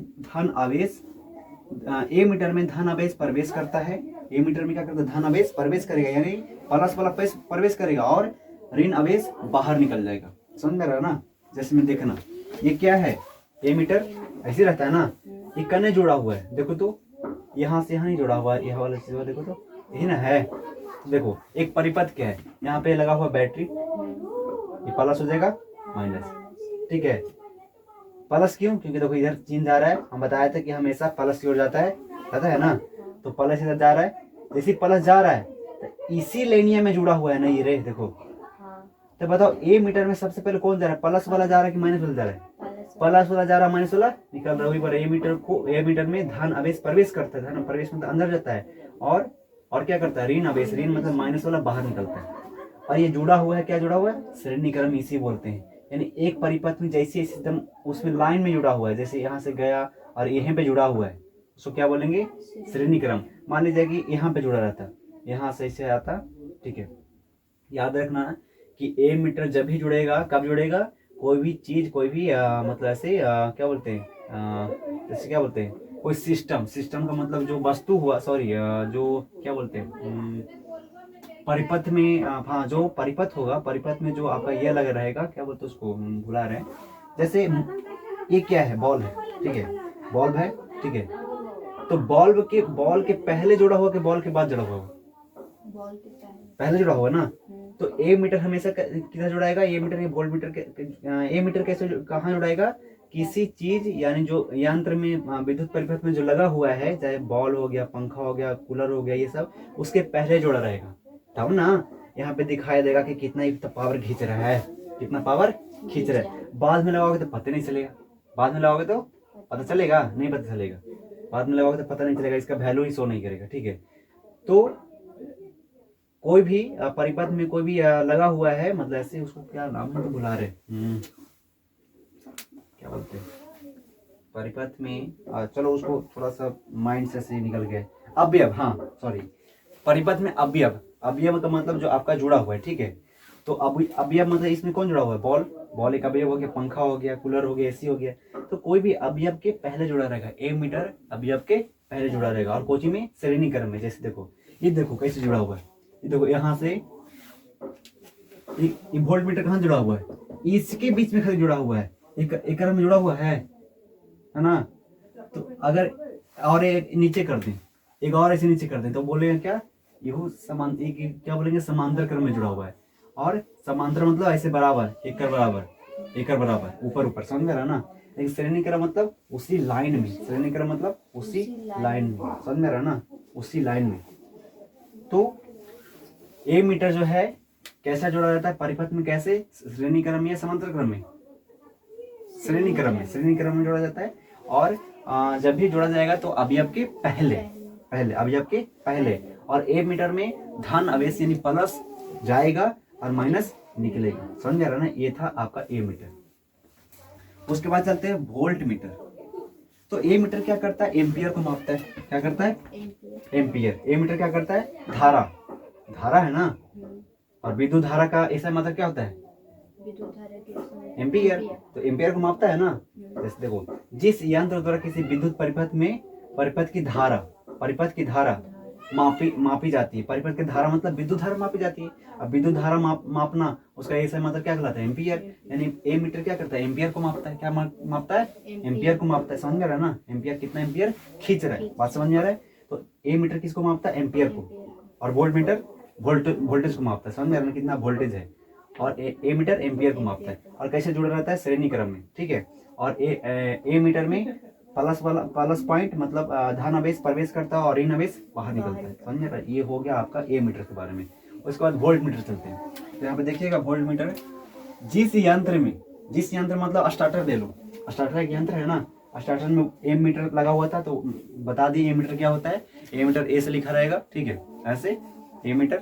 धन आवेश प्रवेश करता है। ए मीटर में क्या करता है, धन आवेश प्रवेश करेगा, यानी प्लस वाला प्रवेश करेगा और ऋण आवेश बाहर निकल जाएगा, समझ में रहा ना। जैसे में देखना, ये क्या है, ए मीटर ऐसे रहता है ना, ये कने जोड़ा हुआ है, देखो तो यहाँ से यहाँ नहीं जुड़ा हुआ है, यह वाला चीज देखो तो यही ना है। देखो एक परिपथ क्या है, यहाँ पे लगा हुआ बैटरी, ये प्लस हो जाएगा माइनस, ठीक है। प्लस क्यों, क्योंकि देखो इधर चिन्ह जा रहा है, हम बताया था कि हमेशा प्लस की ओर जाता है, पता है ना। तो प्लस इधर जा रहा है, जैसे प्लस जा रहा है तो इसी लेनिया में जुड़ा हुआ है ना ये रे, देखो। तो बताओ ए मीटर में सबसे पहले कौन जा रहा है, प्लस वाला जा रहा है कि माइनस वाला जा रहा है, प्लस वाला जा रहा है, माइनस वाला निकल रहा है। वही पर ए मीटर में धन आवेश प्रवेश करता है, धन प्रवेश मतलब अंदर जाता है, और क्या करता है, ऋण आवेश, ऋण मतलब माइनस वाला बाहर निकलता है। और ये जुड़ा हुआ है, क्या जुड़ा हुआ है, श्रेणी क्रम इसी बोलते हैं। यानी एक परिपथ में जैसे एकदम उसमें लाइन में जुड़ा हुआ है, जैसे यहाँ से गया और यहीं पे जुड़ा हुआ है, उसको क्या बोलेंगे, श्रेणी क्रम। मान लीजिए कि यहाँ पे जुड़ा रहता, यहाँ से ऐसे आता, ठीक है। याद रखना कि ए मीटर जब भी जुड़ेगा, कब जुड़ेगा, कोई भी चीज, कोई भी मतलब ऐसे क्या बोलते हैं, जैसे क्या बोलते हैं, कोई सिस्टम का मतलब जो वस्तु हुआ, सॉरी जो क्या बोलते हैं, परिपथ में, हाँ जो परिपथ होगा, परिपथ में जो आपका ये लगा रहेगा, क्या बोलते हैं उसको, भुला रहे हैं। जैसे ये क्या है, बॉल है, ठीक है, बॉल्ब है, ठीक है। तो बॉल के पहले जुड़ा हुआ कि बॉल के बाद जुड़ा हुआ, बॉल के पहले जुड़ा हुआ ना। तो ए मीटर हमेशा किधर जुड़ाएगा, ए मीटर के वोल्ट मीटर के, ए मीटर कैसे कहाँ जुड़ाएगा, किसी चीज यानी जो यंत्र में विद्युत परिपथ में जो लगा हुआ है, चाहे बॉल हो गया, पंखा हो गया, कूलर हो गया, ये सब उसके पहले जुड़ा रहेगा, तब ना यहाँ पे दिखाई देगा कि कितना पावर खींच रहा है, कितना पावर खींच रहा है। बाद में लगाओगे तो पता नहीं चलेगा, बाद में लगाओगे तो पता चलेगा, नहीं पता चलेगा, बाद में लगाओगे तो पता नहीं चलेगा, इसका वैल्यू ही शो नहीं करेगा, ठीक है। तो कोई भी परिपथ में कोई भी लगा हुआ है, मतलब ऐसे उसको क्या नाम है तो बुला रहे, क्या बोलते हैं परिपथ में, चलो उसको थोड़ा सा माइंड से निकल गया, अवयव, हाँ सॉरी, परिपथ में अवयव का मतलब जो आपका जुड़ा हुआ है, ठीक है। तो अवयव मतलब इसमें कौन जुड़ा हुआ है, बॉल एक अवयव हो गया, पंखा हो गया, कूलर हो गया, एसी हो गया। तो कोई भी अवयव के पहले जुड़ा रहेगा, ए मीटर अवयव के पहले जुड़ा रहेगा। और कोचिंग में श्रेणी क्रम में, जैसे देखो ये देखो कैसे जुड़ा हुआ है, ये देखो यहाँ से वोल्ट मीटर कहाँ जुड़ा हुआ है, इसके बीच में खाली जुड़ा हुआ है, एक क्रम में जुड़ा हुआ है ना। तो अगर और एक नीचे कर दें, एक और ऐसे नीचे कर दें, तो बोलेगा क्या, ये क्या बोलेंगे, समांतर क्रम में जुड़ा हुआ है। और समांतर मतलब ऐसे बराबर, एकर बराबर, एकर बराबर, ऊपर ऊपर, समझ में रहा ना। लेकिन श्रेणी क्रम मतलब उसी लाइन में, श्रेणी क्रम मतलब उसी लाइन में, समझ में रहा ना, उसी लाइन में। तो ए मीटर जो है कैसा जोड़ा जाता है परिपथ में, कैसे, श्रेणी क्रम में या समांतर क्रम में, श्रेणी क्रम में, श्रेणी क्रम में जोड़ा जाता है। और जब भी जोड़ा जाएगा तो अवयव के पहले, अवयव के पहले, और ए मीटर में धन आवेश यानी प्लस जाएगा और माइनस निकलेगा, समझ में आ रहा ना। ये था आपका ए मीटर। उसके बाद चलते हैं वोल्ट मीटर। तो ए मीटर क्या करता है, एम्पियर को मापता है। क्या करता है, एम्पियर। ए मीटर क्या करता है, धारा, धारा है ना, और विद्युत धारा का ऐसा मतलब क्या होता है, एम्पियर। तो एम्पियर को मापता है ना। जैसे देखो, जिस यंत्र द्वारा किसी विद्युत परिपथ में परिपथ की धारा, परिपथ की धारा मापी जाती है। परिपथ की धारा मतलब विद्युत धारा मापी जाती है। अब विद्युत धारा मापना, उसका ऐसा मतलब क्या कहलाता है, एम्पियर। यानी ए मीटर क्या करता है, एम्पियर को मापता है। क्या मापता है, एम्पियर को मापता है, समझ में आ रहा है ना। एम्पियर कितना एम्पियर खींच रहा है, बात समझ में आ रहा है। तो ए मीटर किसको मापता है, एम्पियर को। और वोल्ट मीटर वोल्टेज को मापता है, समझ में आ रहा है कितना वोल्टेज है। और ए मीटर एम्पियर को मापता है। और कैसे जुड़ा रहता है, श्रेणी क्रम में, ठीक है। और ए मीटर में प्लस पॉइंट मतलब धन आवेश प्रवेश करता है और ऋण आवेश बाहर निकलता है, समझ में। ये हो गया आपका ए मीटर के बारे में। उसके बाद वोल्ट मीटर चलते हैं। तो यहाँ पे देखिएगा वोल्ट मीटर, जिस यंत्र में, जिस यंत्र मतलब स्टार्टर ले लो, स्टार्टर एक यंत्र है ना, स्टार्टर में ए मीटर लगा हुआ था। तो बता दिए ए मीटर क्या होता है, ए मीटर ए से लिखा रहेगा, ठीक है, ऐसे ए मीटर।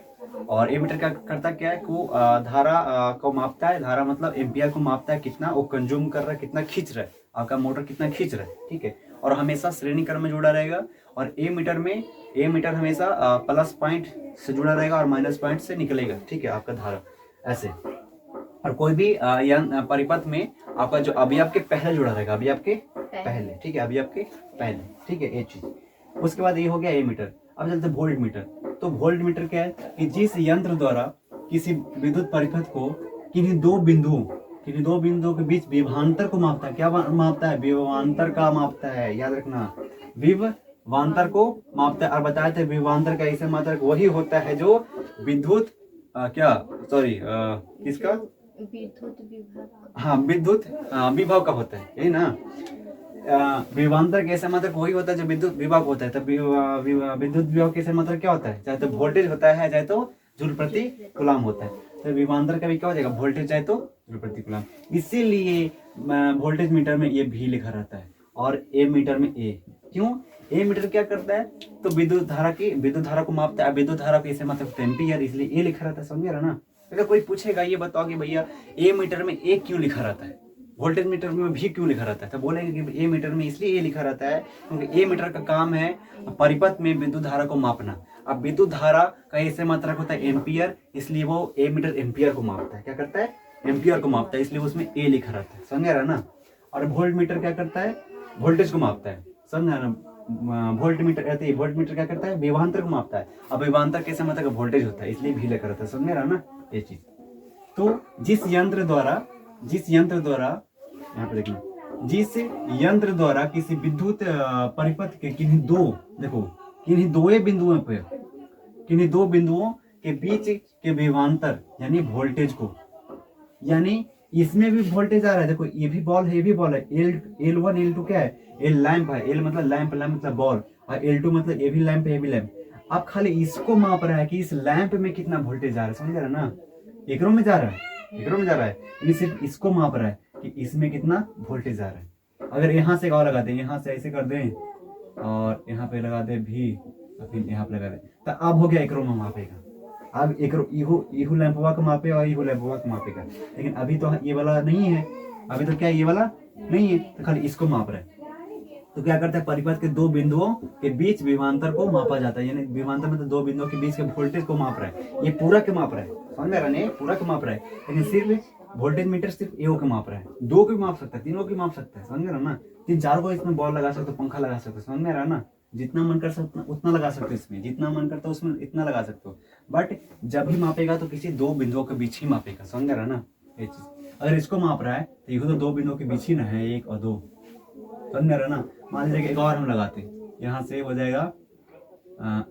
और ए मीटर क्या करता है, क्या है को धारा को मापता है। धारा मतलब एम्पियर को मापता है, कितना वो कंज्यूम कर रहा है, कितना खींच रहा है, आपका मोटर कितना खींच रहा है, ठीक है। और हमेशा श्रेणी क्रम में जुड़ा रहेगा। और ए मीटर हमेशा प्लस पॉइंट से जुड़ा रहेगा और माइनस पॉइंट से निकलेगा, ठीक है, आपका धारा ऐसे। और कोई भी परिपथ में आपका जो अवयव के पहले जुड़ा रहेगा, अवयव के पहले, ठीक है, अवयव के पहले, ठीक है, ये चीज। उसके बाद ये हो गया ए मीटर। अब चलते वोल्ट मीटर। तो वोल्ट मीटर क्या है कि जिस यंत्र द्वारा किसी विद्युत परिपथ को किन्हीं दो बिंदुओं के बीच विभवांतर को मापता है। क्या मापता है, विभवांतर का मापता है, याद रखना, विभवांतर को मापता है। और बताया था विभवांतर का ऐसे मात्रक वही होता है जो विद्युत किसका, विद्युत विभाग, हाँ, विद्युत विभव का होता है, यही ना। विभवांतर कैसे मात्रक वही होता है जो विद्युत विभव होता है। तो विद्युत विभव कैसे मात्रक क्या होता है, चाहे तो वोल्टेज होता है, चाहे तो जूल प्रति कूलम होता है। तो विभवांतर का भी क्या हो जाएगा, वोल्टेज चाहे तो जूल प्रति कूलम। इसीलिए वोल्टेज मीटर में ये भी लिखा रहता है और ए मीटर में ए। क्यों, ए मीटर क्या करता है, तो विद्युत धारा को मापता है। विद्युत धारा को ऐसे मतलब एम्पियर, इसलिए ए लिखा रहता है, समझ रहा ना। अगर कोई पूछेगा ये बताओ कि भैया ए मीटर में ए क्यों लिखा रहता है, वोल्टेज मीटर में भी क्यों लिखा रहता है, तो बोलेंगे कि ए मीटर में इसलिए ए लिखा रहता है क्योंकि ए मीटर का काम है परिपथ में विद्युत धारा को मापना। अब विद्युत धारा का ऐसे मात्रक होता है एम्पियर, इसलिए वो ए मीटर एम्पियर को मापता है। क्या करता है, एम्पियर को मापता है, इसलिए उसमें ए लिखा रहता है, समझ रहा ना। और वोल्ट मीटर क्या करता है, वोल्टेज को मापता है, समझ रहा ना। वोल्ट मीटर क्या करता है, विभवांतर को मापता है। अब विभवांतर कैसे मतलब वोल्टेज होता है, इसलिए भी लिखा रहता है, समझ रहा ना ये चीज। तो जिस यंत्र द्वारा यहाँ पे देखना, जिस यंत्र द्वारा किसी विद्युत परिपथ के किन्हीं दो बिंदुओं के बीच के विभवांतर यानी वोल्टेज को, यानी इसमें भी वोल्टेज आ रहा है। देखो ये भी बॉल है, ये भी बॉल है। L1 L2 क्या है, L लैंप है, L मतलब लैंप मतलब बॉल, और L2 मतलब ये भी लैंप है, ये भी लैंप। अब खाली इसको माप रहा है कि इस लैंप में कितना वोल्टेज आ रहा है, समझ रहा है ना। एकरों में जा रहा है, ये सिर्फ इसको माप रहा है कि इसमें कितना वोल्टेज आ रहा है। अगर यहाँ से और लगा दें, यहाँ से ऐसे कर दें और यहाँ पे लगा दे भी, और फिर यहाँ पे लगा दे, तो अब हो गया एकरों में मापेगा। अब एकरो इहू लैंपवा को मापे और इहू लैंपवा को मापेगा। लेकिन अभी तो ये वाला नहीं है, अभी तो क्या ये वाला नहीं है, तो खाली इसको माप रहा है। तो क्या करता है, परिपथ के दो बिंदुओं के बीच विभवांतर को मापा जाता है। यानी विभवांतर मतलब दो बिंदुओं के बीच के वोल्टेज को माप रहा है। ये पूरा के माप रहा है, समझ में आ रहा है, पूरा के माप रहा है। लेकिन सिर्फ वोल्टेज मीटर सिर्फ ए के माप रहा है, दो के माप सकता है, तीनों की माप सकता है, समझ में आ रहा ना। 3-4 को इसमें बॉल लगा सकते हो, पंखा लगा सकते हो, समझ में आ रहा ना। जितना मन कर सकते उतना लगा सकते हो, इसमें जितना मन करता है उसमें इतना लगा सकते हो। बट जब भी मापेगा तो किसी दो बिंदुओं के बीच ही मापेगा, समझ रहा ना ये चीज। अगर इसको माप रहा है तो ये तो दो बिंदुओं के बीच ही ना है, 1 और 2, समझ रहा ना। मान लीजिए एक और हम लगाते हैं, यहाँ से हो जाएगा,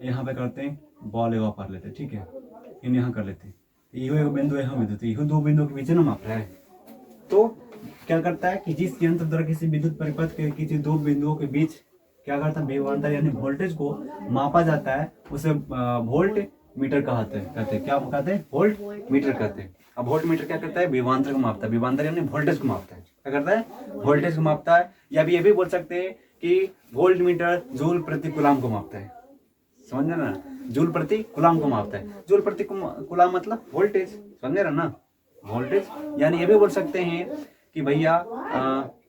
यहाँ पे करते हैं बॉल एक और लेते हैं, ठीक है, इन यहाँ कर लेते हैं। इहो एक बिंदु है विद्युत, इहो दो बिंदुओं के बीच में माप रहा है। तो क्या करता है कि जिस यंत्र द्वारा किसी विद्युत परिपथ के किसी दो बिंदुओं के बीच क्या करता है विभवांतर यानी वोल्टेज को मापा जाता है, उसे वोल्ट मीटर कहते हैं। क्या कहते हैं? वोल्ट मीटर कहते हैं। अब वोल्ट मीटर क्या करता है? विभवांतर को मापता है। विभवांतर यानी वोल्टेज को मापता है। क्या करता है? वोल्टेज को मापता है। या भी ये भी बोल सकते हैं कि वोल्ट मीटर जूल प्रति कूलाम को मापता है। समझ रहे ना? जूल प्रति कूलाम को मापता है। जूल प्रति कूलाम मतलब वोल्टेज, समझ रहे ना? वोल्टेज। यानी ये भी बोल सकते हैं कि भैया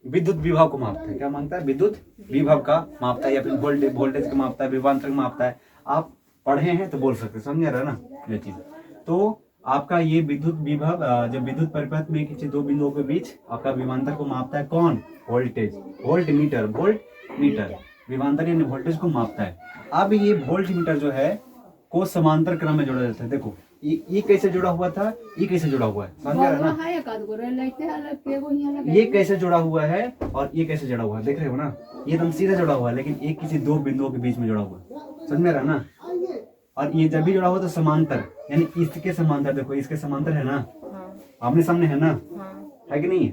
विद्युत विभव को मापता है। क्या मांगता है? विद्युत विभव का मापता है, या फिर वोल्टेज का मापता है, विभवांतर का मापता है। आप पढ़े हैं तो बोल सकते, समझ रहे ना ये चीज। तो आपका ये विद्युत विभव जब विद्युत परिपथ में किसी दो बिंदुओं के बीच आपका विभवांतर को मापता है कौन? वोल्टेज। वोल्ट मीटर विभवांतर यानी वोल्टेज को मापता है। अब ये वोल्ट मीटर जो है को समांतर क्रम में जोड़ा जाता है। देखो ये कैसे जुड़ा हुआ था, ये कैसे जुड़ा हुआ है, समझ रहे ना? ये कैसे जुड़ा हुआ है और ये कैसे जुड़ा हुआ है, देख रहे हो ना? ये एकदम सीधा जुड़ा हुआ है, लेकिन एक किसी दो बिंदुओं के बीच में जुड़ा हुआ है, समझ में आ रहा ना? और ये जब भी जुड़ा हुआ तो समांतर, यानी इसके समांतर। देखो इसके समांतर है ना, आमने सामने है ना, है कि नहीं?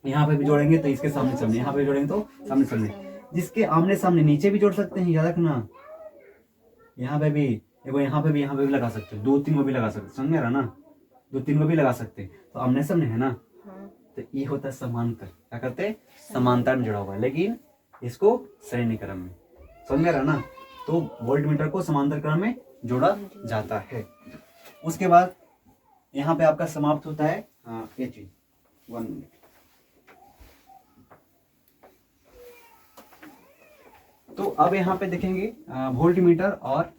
यहाँ पे भी जोड़ेंगे तो इसके सामने सामने, यहाँ पे जोड़ेंगे तो सामने सामने। जिसके आमने सामने नीचे भी जोड़ सकते हैं, याद रखना। यहाँ पे भी देखो, यहाँ पे भी लगा सकते हो, दो तीन को भी लगा सकते, समझ में आ रहा ना? दो तीन को भी लगा सकते हैं। तो आमने सामने है ना, तो ये होता है समांतर। क्या करते हैं? समांतर में जुड़ा हुआ है, लेकिन इसको श्रेणी क्रम में, समझ में आ रहा ना? तो वोल्ट मीटर को समांतर क्रम में जोड़ा जाता है। उसके बाद यहाँ पे आपका समाप्त होता है ये चीज। 1 मिनट। तो अब यहाँ पे देखेंगे वोल्ट मीटर और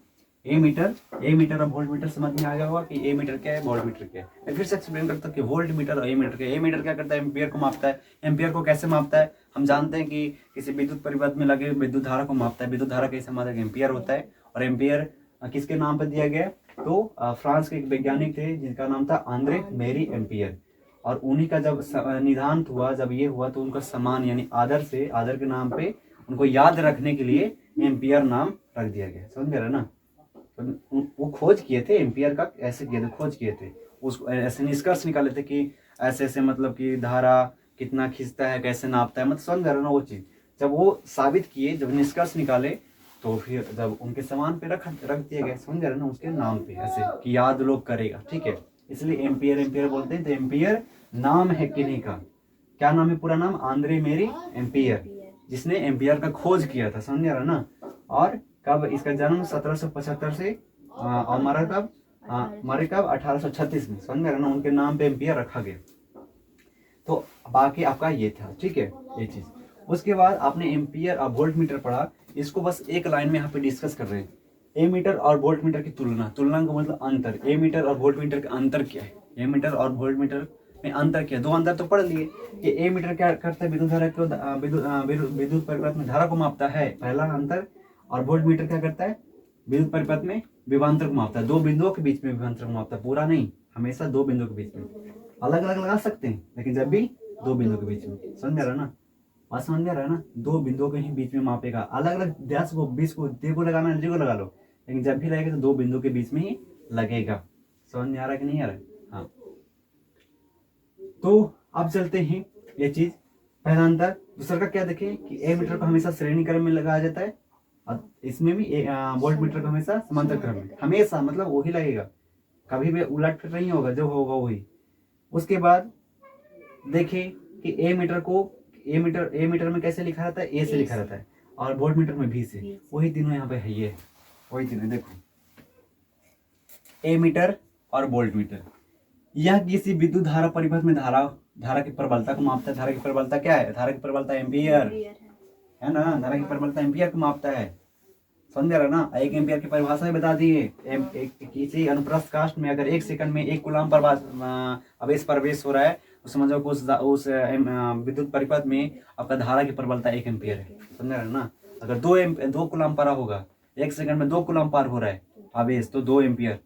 ए मीटर और वोल्ट मीटर समझ में आ गया होगा कि ए मीटर क्या है, वोल्ट मीटर क्या है। मैं फिर से एक्सप्लेन करता हूँ कि वोल्ट मीटर और ए मीटर क्या है। ए मीटर क्या करता है? एम्पियर को मापता है। एम्पियर को कैसे मापता है? हम जानते हैं कि किसी विद्युत परिपथ में लगे विद्युत धारा को मापता है। विद्युत धारा कैसे मापता है? एम्पियर होता है। और एम्पियर किसके नाम पर दिया गया? तो फ्रांस के एक वैज्ञानिक थे जिनका नाम था आंद्रे मेरी एम्पियर। और उन्हीं का जब निधन हुआ, जब ये हुआ, तो उनका सम्मान यानी आदर के नाम पे उनको याद रखने के लिए एम्पियर नाम रख दिया गया। समझ रहे ना? तो वो खोज किए थे एम्पियर का, ऐसे किए थे, खोज किए थे, उसको ऐसे निष्कर्ष निकाले थे कि ऐसे ऐसे मतलब कि धारा कितना खींचता है, कैसे नापता है, मतलब समझ रहे ना वो चीज। जब वो साबित किए, जब निष्कर्ष निकाले, तो फिर जब उनके सामान पे रख दिया गया, समझ रहे ना, उसके नाम पे, ऐसे कि याद लोग करेगा, ठीक है। इसलिए एम्पियर बोलते हैं। तो एम्पियर नाम है किन्हीं का। क्या नाम है? पूरा नाम आंद्रे मेरी एम्पियर, जिसने एम्पियर का खोज किया था, समझ रहा ना? और कब इसका जन्म 1775 से और मरा कब? मरे कब? 1836 में, समझ रहे ना? उनके नाम पे एम्पियर रखा गया। तो बाकी आपका ये था, ठीक है, ये चीज। उसके बाद आपने एम्पियर और वोल्ट मीटर पढ़ा, इसको बस एक लाइन में यहाँ पे डिस्कस कर रहे हैं। ए मीटर और वोल्ट मीटर की तुलना का मतलब अंतर। ए मीटर और वोल्ट मीटर का अंतर क्या है? ए मीटर और वोल्ट मीटर में अंतर क्या है? दो अंतर तो पढ़ लिए कि ए मीटर क्या करता है? विद्युत धारा को विद्युत परिपथ में धारा को मापता है, पहला अंतर। और वोल्ट मीटर क्या करता है? विद्युत परिपथ में विभवांतर को मापता है, दो बिंदुओं के बीच में विभवांतर को मापता है, पूरा नहीं, हमेशा दो बिंदुओं के बीच में। अलग अलग लगा सकते हैं, लेकिन जब भी दो बिंदुओं के बीच में, समझ में आ रहा ना? बात समझ में आ रहा है ना? दो बिंदुओं के ही बीच में मापेगा। अलग अलग 10 को 20 को D को लगाना है, G को लगा लो, लेकिन जब भी लगेगा तो दो बिंदु के बीच में ही लगेगा। समझ में आ रहा है कि नहीं आ रहा है? हाँ। तो अब चलते हैं ये चीज, पहला अंतर। दूसरा का क्या देखें कि ए मीटर को हमेशा श्रेणी क्रम में लगाया जाता है, और इसमें भी वोल्ट मीटर को हमेशा समांतर क्रम में, हमेशा मतलब वही लगेगा, कभी भी उलट फिर नहीं होगा, जो होगा वही। उसके बाद देखें कि ए मीटर में कैसे लिखा रहता है? ए से लिखा रहता है, और वोल्ट मीटर में भी से। वही तीनों यहाँ पे है, ये वही तीनों। देखो ए मीटर और वोल्ट मीटर, यह किसी विद्युत धारा परिपथ में धारा की प्रबलता को मापता है। धारा की प्रबलता क्या है? धारा की प्रबलता एम्पियर है ना? धारा की प्रबलता एम्पियर को मापता है, समझ रहा ना? एक एम्पियर की परिभाषा बता दिए। किसी अनुप्रस्थ काष्ठ में अगर 1 सेकंड में 1 कूलम आवेश प्रवेश हो रहा है, तो समझो उस विद्युत परिपथ में आपका धारा की प्रबलता 1 एम्पियर है, समझ रहे ना? अगर 2 कूलम पारा होगा, 1 सेकंड में 2 कूलम पार हो रहा है आवेश, तो 2 एम्पियर।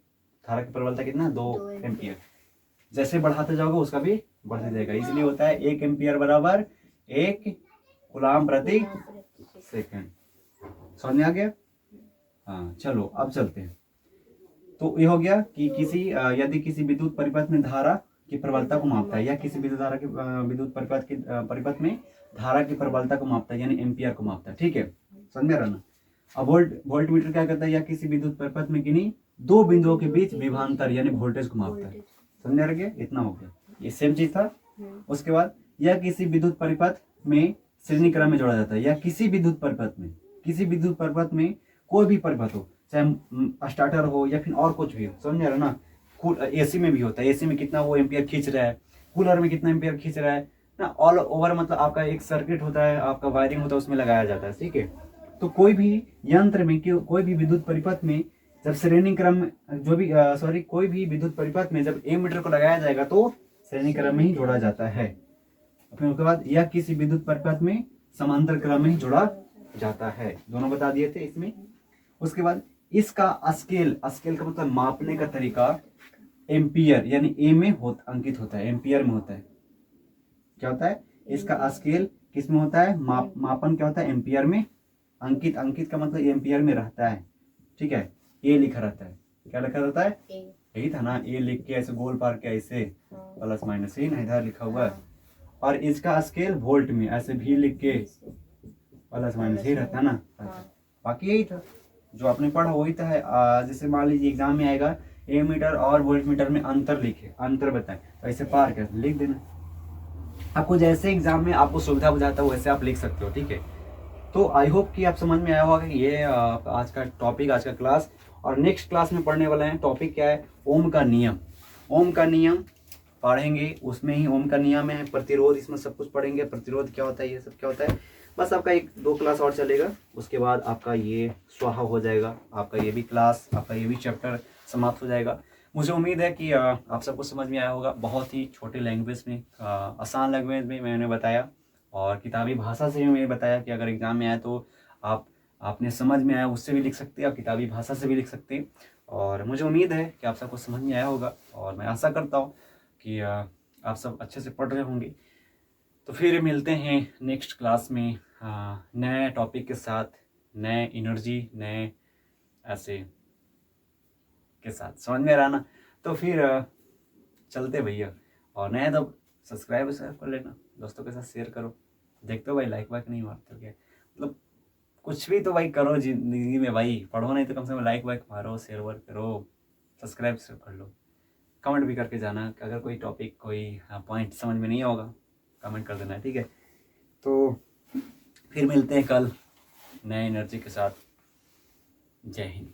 धारा की प्रबलता कितना? 2 एम्पियर। जैसे बढ़ाते जाओगे उसका भी बढ़ते जाएगा, इसलिए होता है 1 एम्पियर बराबर 1 कूलम प्रति सेकंड। समझ में आ गया? हाँ, चलो अब चलते हैं। तो ये हो गया कि यदि किसी विद्युत परिपथ में धारा की प्रबलता को मापता है, या किसी विद्युत परिपथ में धारा की प्रबलता को मापता है, यानी एम्पियर को मापता है। ठीक है, समझ में आ रहा ना। अब वोल्ट मीटर क्या करता है, या किसी विद्युत परिपथ में किन्हीं दो बिंदुओं के बीच विभवांतर यानी वोल्टेज को मापता है। समझ में आ गया, इतना हो गया, ये सेम चीज था। उसके बाद यह किसी विद्युत परिपथ में श्रेणी क्रम में जोड़ा जाता है, या किसी विद्युत परिपथ में कोई भी परिपथ हो, चाहे स्टार्टर हो या फिर और कुछ भी हो। समझ आ रहा ना। एसी में भी होता है, एसी में कितना वो एम्पियर खींच रहा है, कूलर में कितना एम्पियर खींच रहा है ना, ऑल ओवर मतलब आपका एक सर्किट होता है, आपका वायरिंग होता है, उसमें लगाया जाता है। ठीक है, तो कोई भी यंत्र में कोई भी विद्युत परिपथ में जब श्रेणी क्रम कोई भी विद्युत परिपथ में जब एमीटर को लगाया जाएगा तो श्रेणी क्रम में ही जोड़ा जाता है। फिर उसके बाद यह किसी विद्युत परिपथ में समांतर क्रम में ही जोड़ा जाता है। दोनों बता दिए थे इसमें। उसके बाद इसका स्केल का मतलब मापने का तरीका एम्पियर यानी ए में अंकित होता है, एम्पियर में होता है। क्या होता है, इसका स्केल किस में होता है, मापन क्या होता है, एम्पियर में अंकित का मतलब एम्पियर में रहता है। ठीक है, ए लिखा रहता है। क्या लिखा रहता है, यही था ना, ए लिख के ऐसे गोल पार के ऐसे प्लस माइनस ही ना इधर लिखा हुआ है, और इसका स्केल वोल्ट में ऐसे भी लिख के प्लस माइनस ही रहता है ना। बाकी यही था जो आपने पढ़ा, वही था है। जैसे मान लीजिए एग्जाम में आएगा ए मीटर और वोल्ट मीटर में अंतर बताए, तो ऐसे पार कर लिख देना। आपको जैसे एग्जाम में आपको सुविधा बुझाता है वैसे आप लिख सकते हो। ठीक है, तो आई होप कि आप समझ में आया होगा कि ये आज का टॉपिक, आज का क्लास। और नेक्स्ट क्लास में पढ़ने वाले हैं टॉपिक क्या है, ओम का नियम। ओम का नियम पढ़ेंगे, उसमें ही ओम का नियम है, प्रतिरोध, इसमें सब कुछ पढ़ेंगे, प्रतिरोध क्या होता है, ये सब क्या होता है। बस आपका 1-2 क्लास और चलेगा, उसके बाद आपका ये स्वाहा हो जाएगा, आपका ये भी क्लास, आपका ये भी चैप्टर समाप्त हो जाएगा। मुझे उम्मीद है कि आप सबको समझ में आया होगा। बहुत ही छोटे लैंग्वेज में, आसान लैंग्वेज में मैंने बताया, और किताबी भाषा से भी मैंने बताया कि अगर एग्जाम में आए तो आपने समझ में आया उससे भी लिख सकते हैं, आप किताबी भाषा से भी लिख सकते हैं। और मुझे उम्मीद है कि आप सबको समझ में आया होगा, और मैं आशा करता हूँ कि आप सब अच्छे से पढ़ रहे होंगे। तो फिर मिलते हैं नेक्स्ट क्लास में नए टॉपिक के साथ, नए एनर्जी, नए ऐसे के साथ। समझ में आ रहा ना। तो फिर चलते भैया, और नए तो सब्सक्राइब कर लेना, दोस्तों के साथ शेयर करो। देखते हो भाई, लाइक वाइक नहीं मारते हो क्या, मतलब कुछ भी तो भाई करो जिंदगी में भाई, पढ़ो नहीं तो कम से कम लाइक वाइक मारो, शेयर वर्क करो, सब्सक्राइब कर लो, कमेंट भी करके जाना। अगर कोई टॉपिक, कोई पॉइंट समझ में नहीं होगा, कमेंट कर देना। ठीक है, तो फिर मिलते हैं कल नए एनर्जी के साथ। जय हिंद।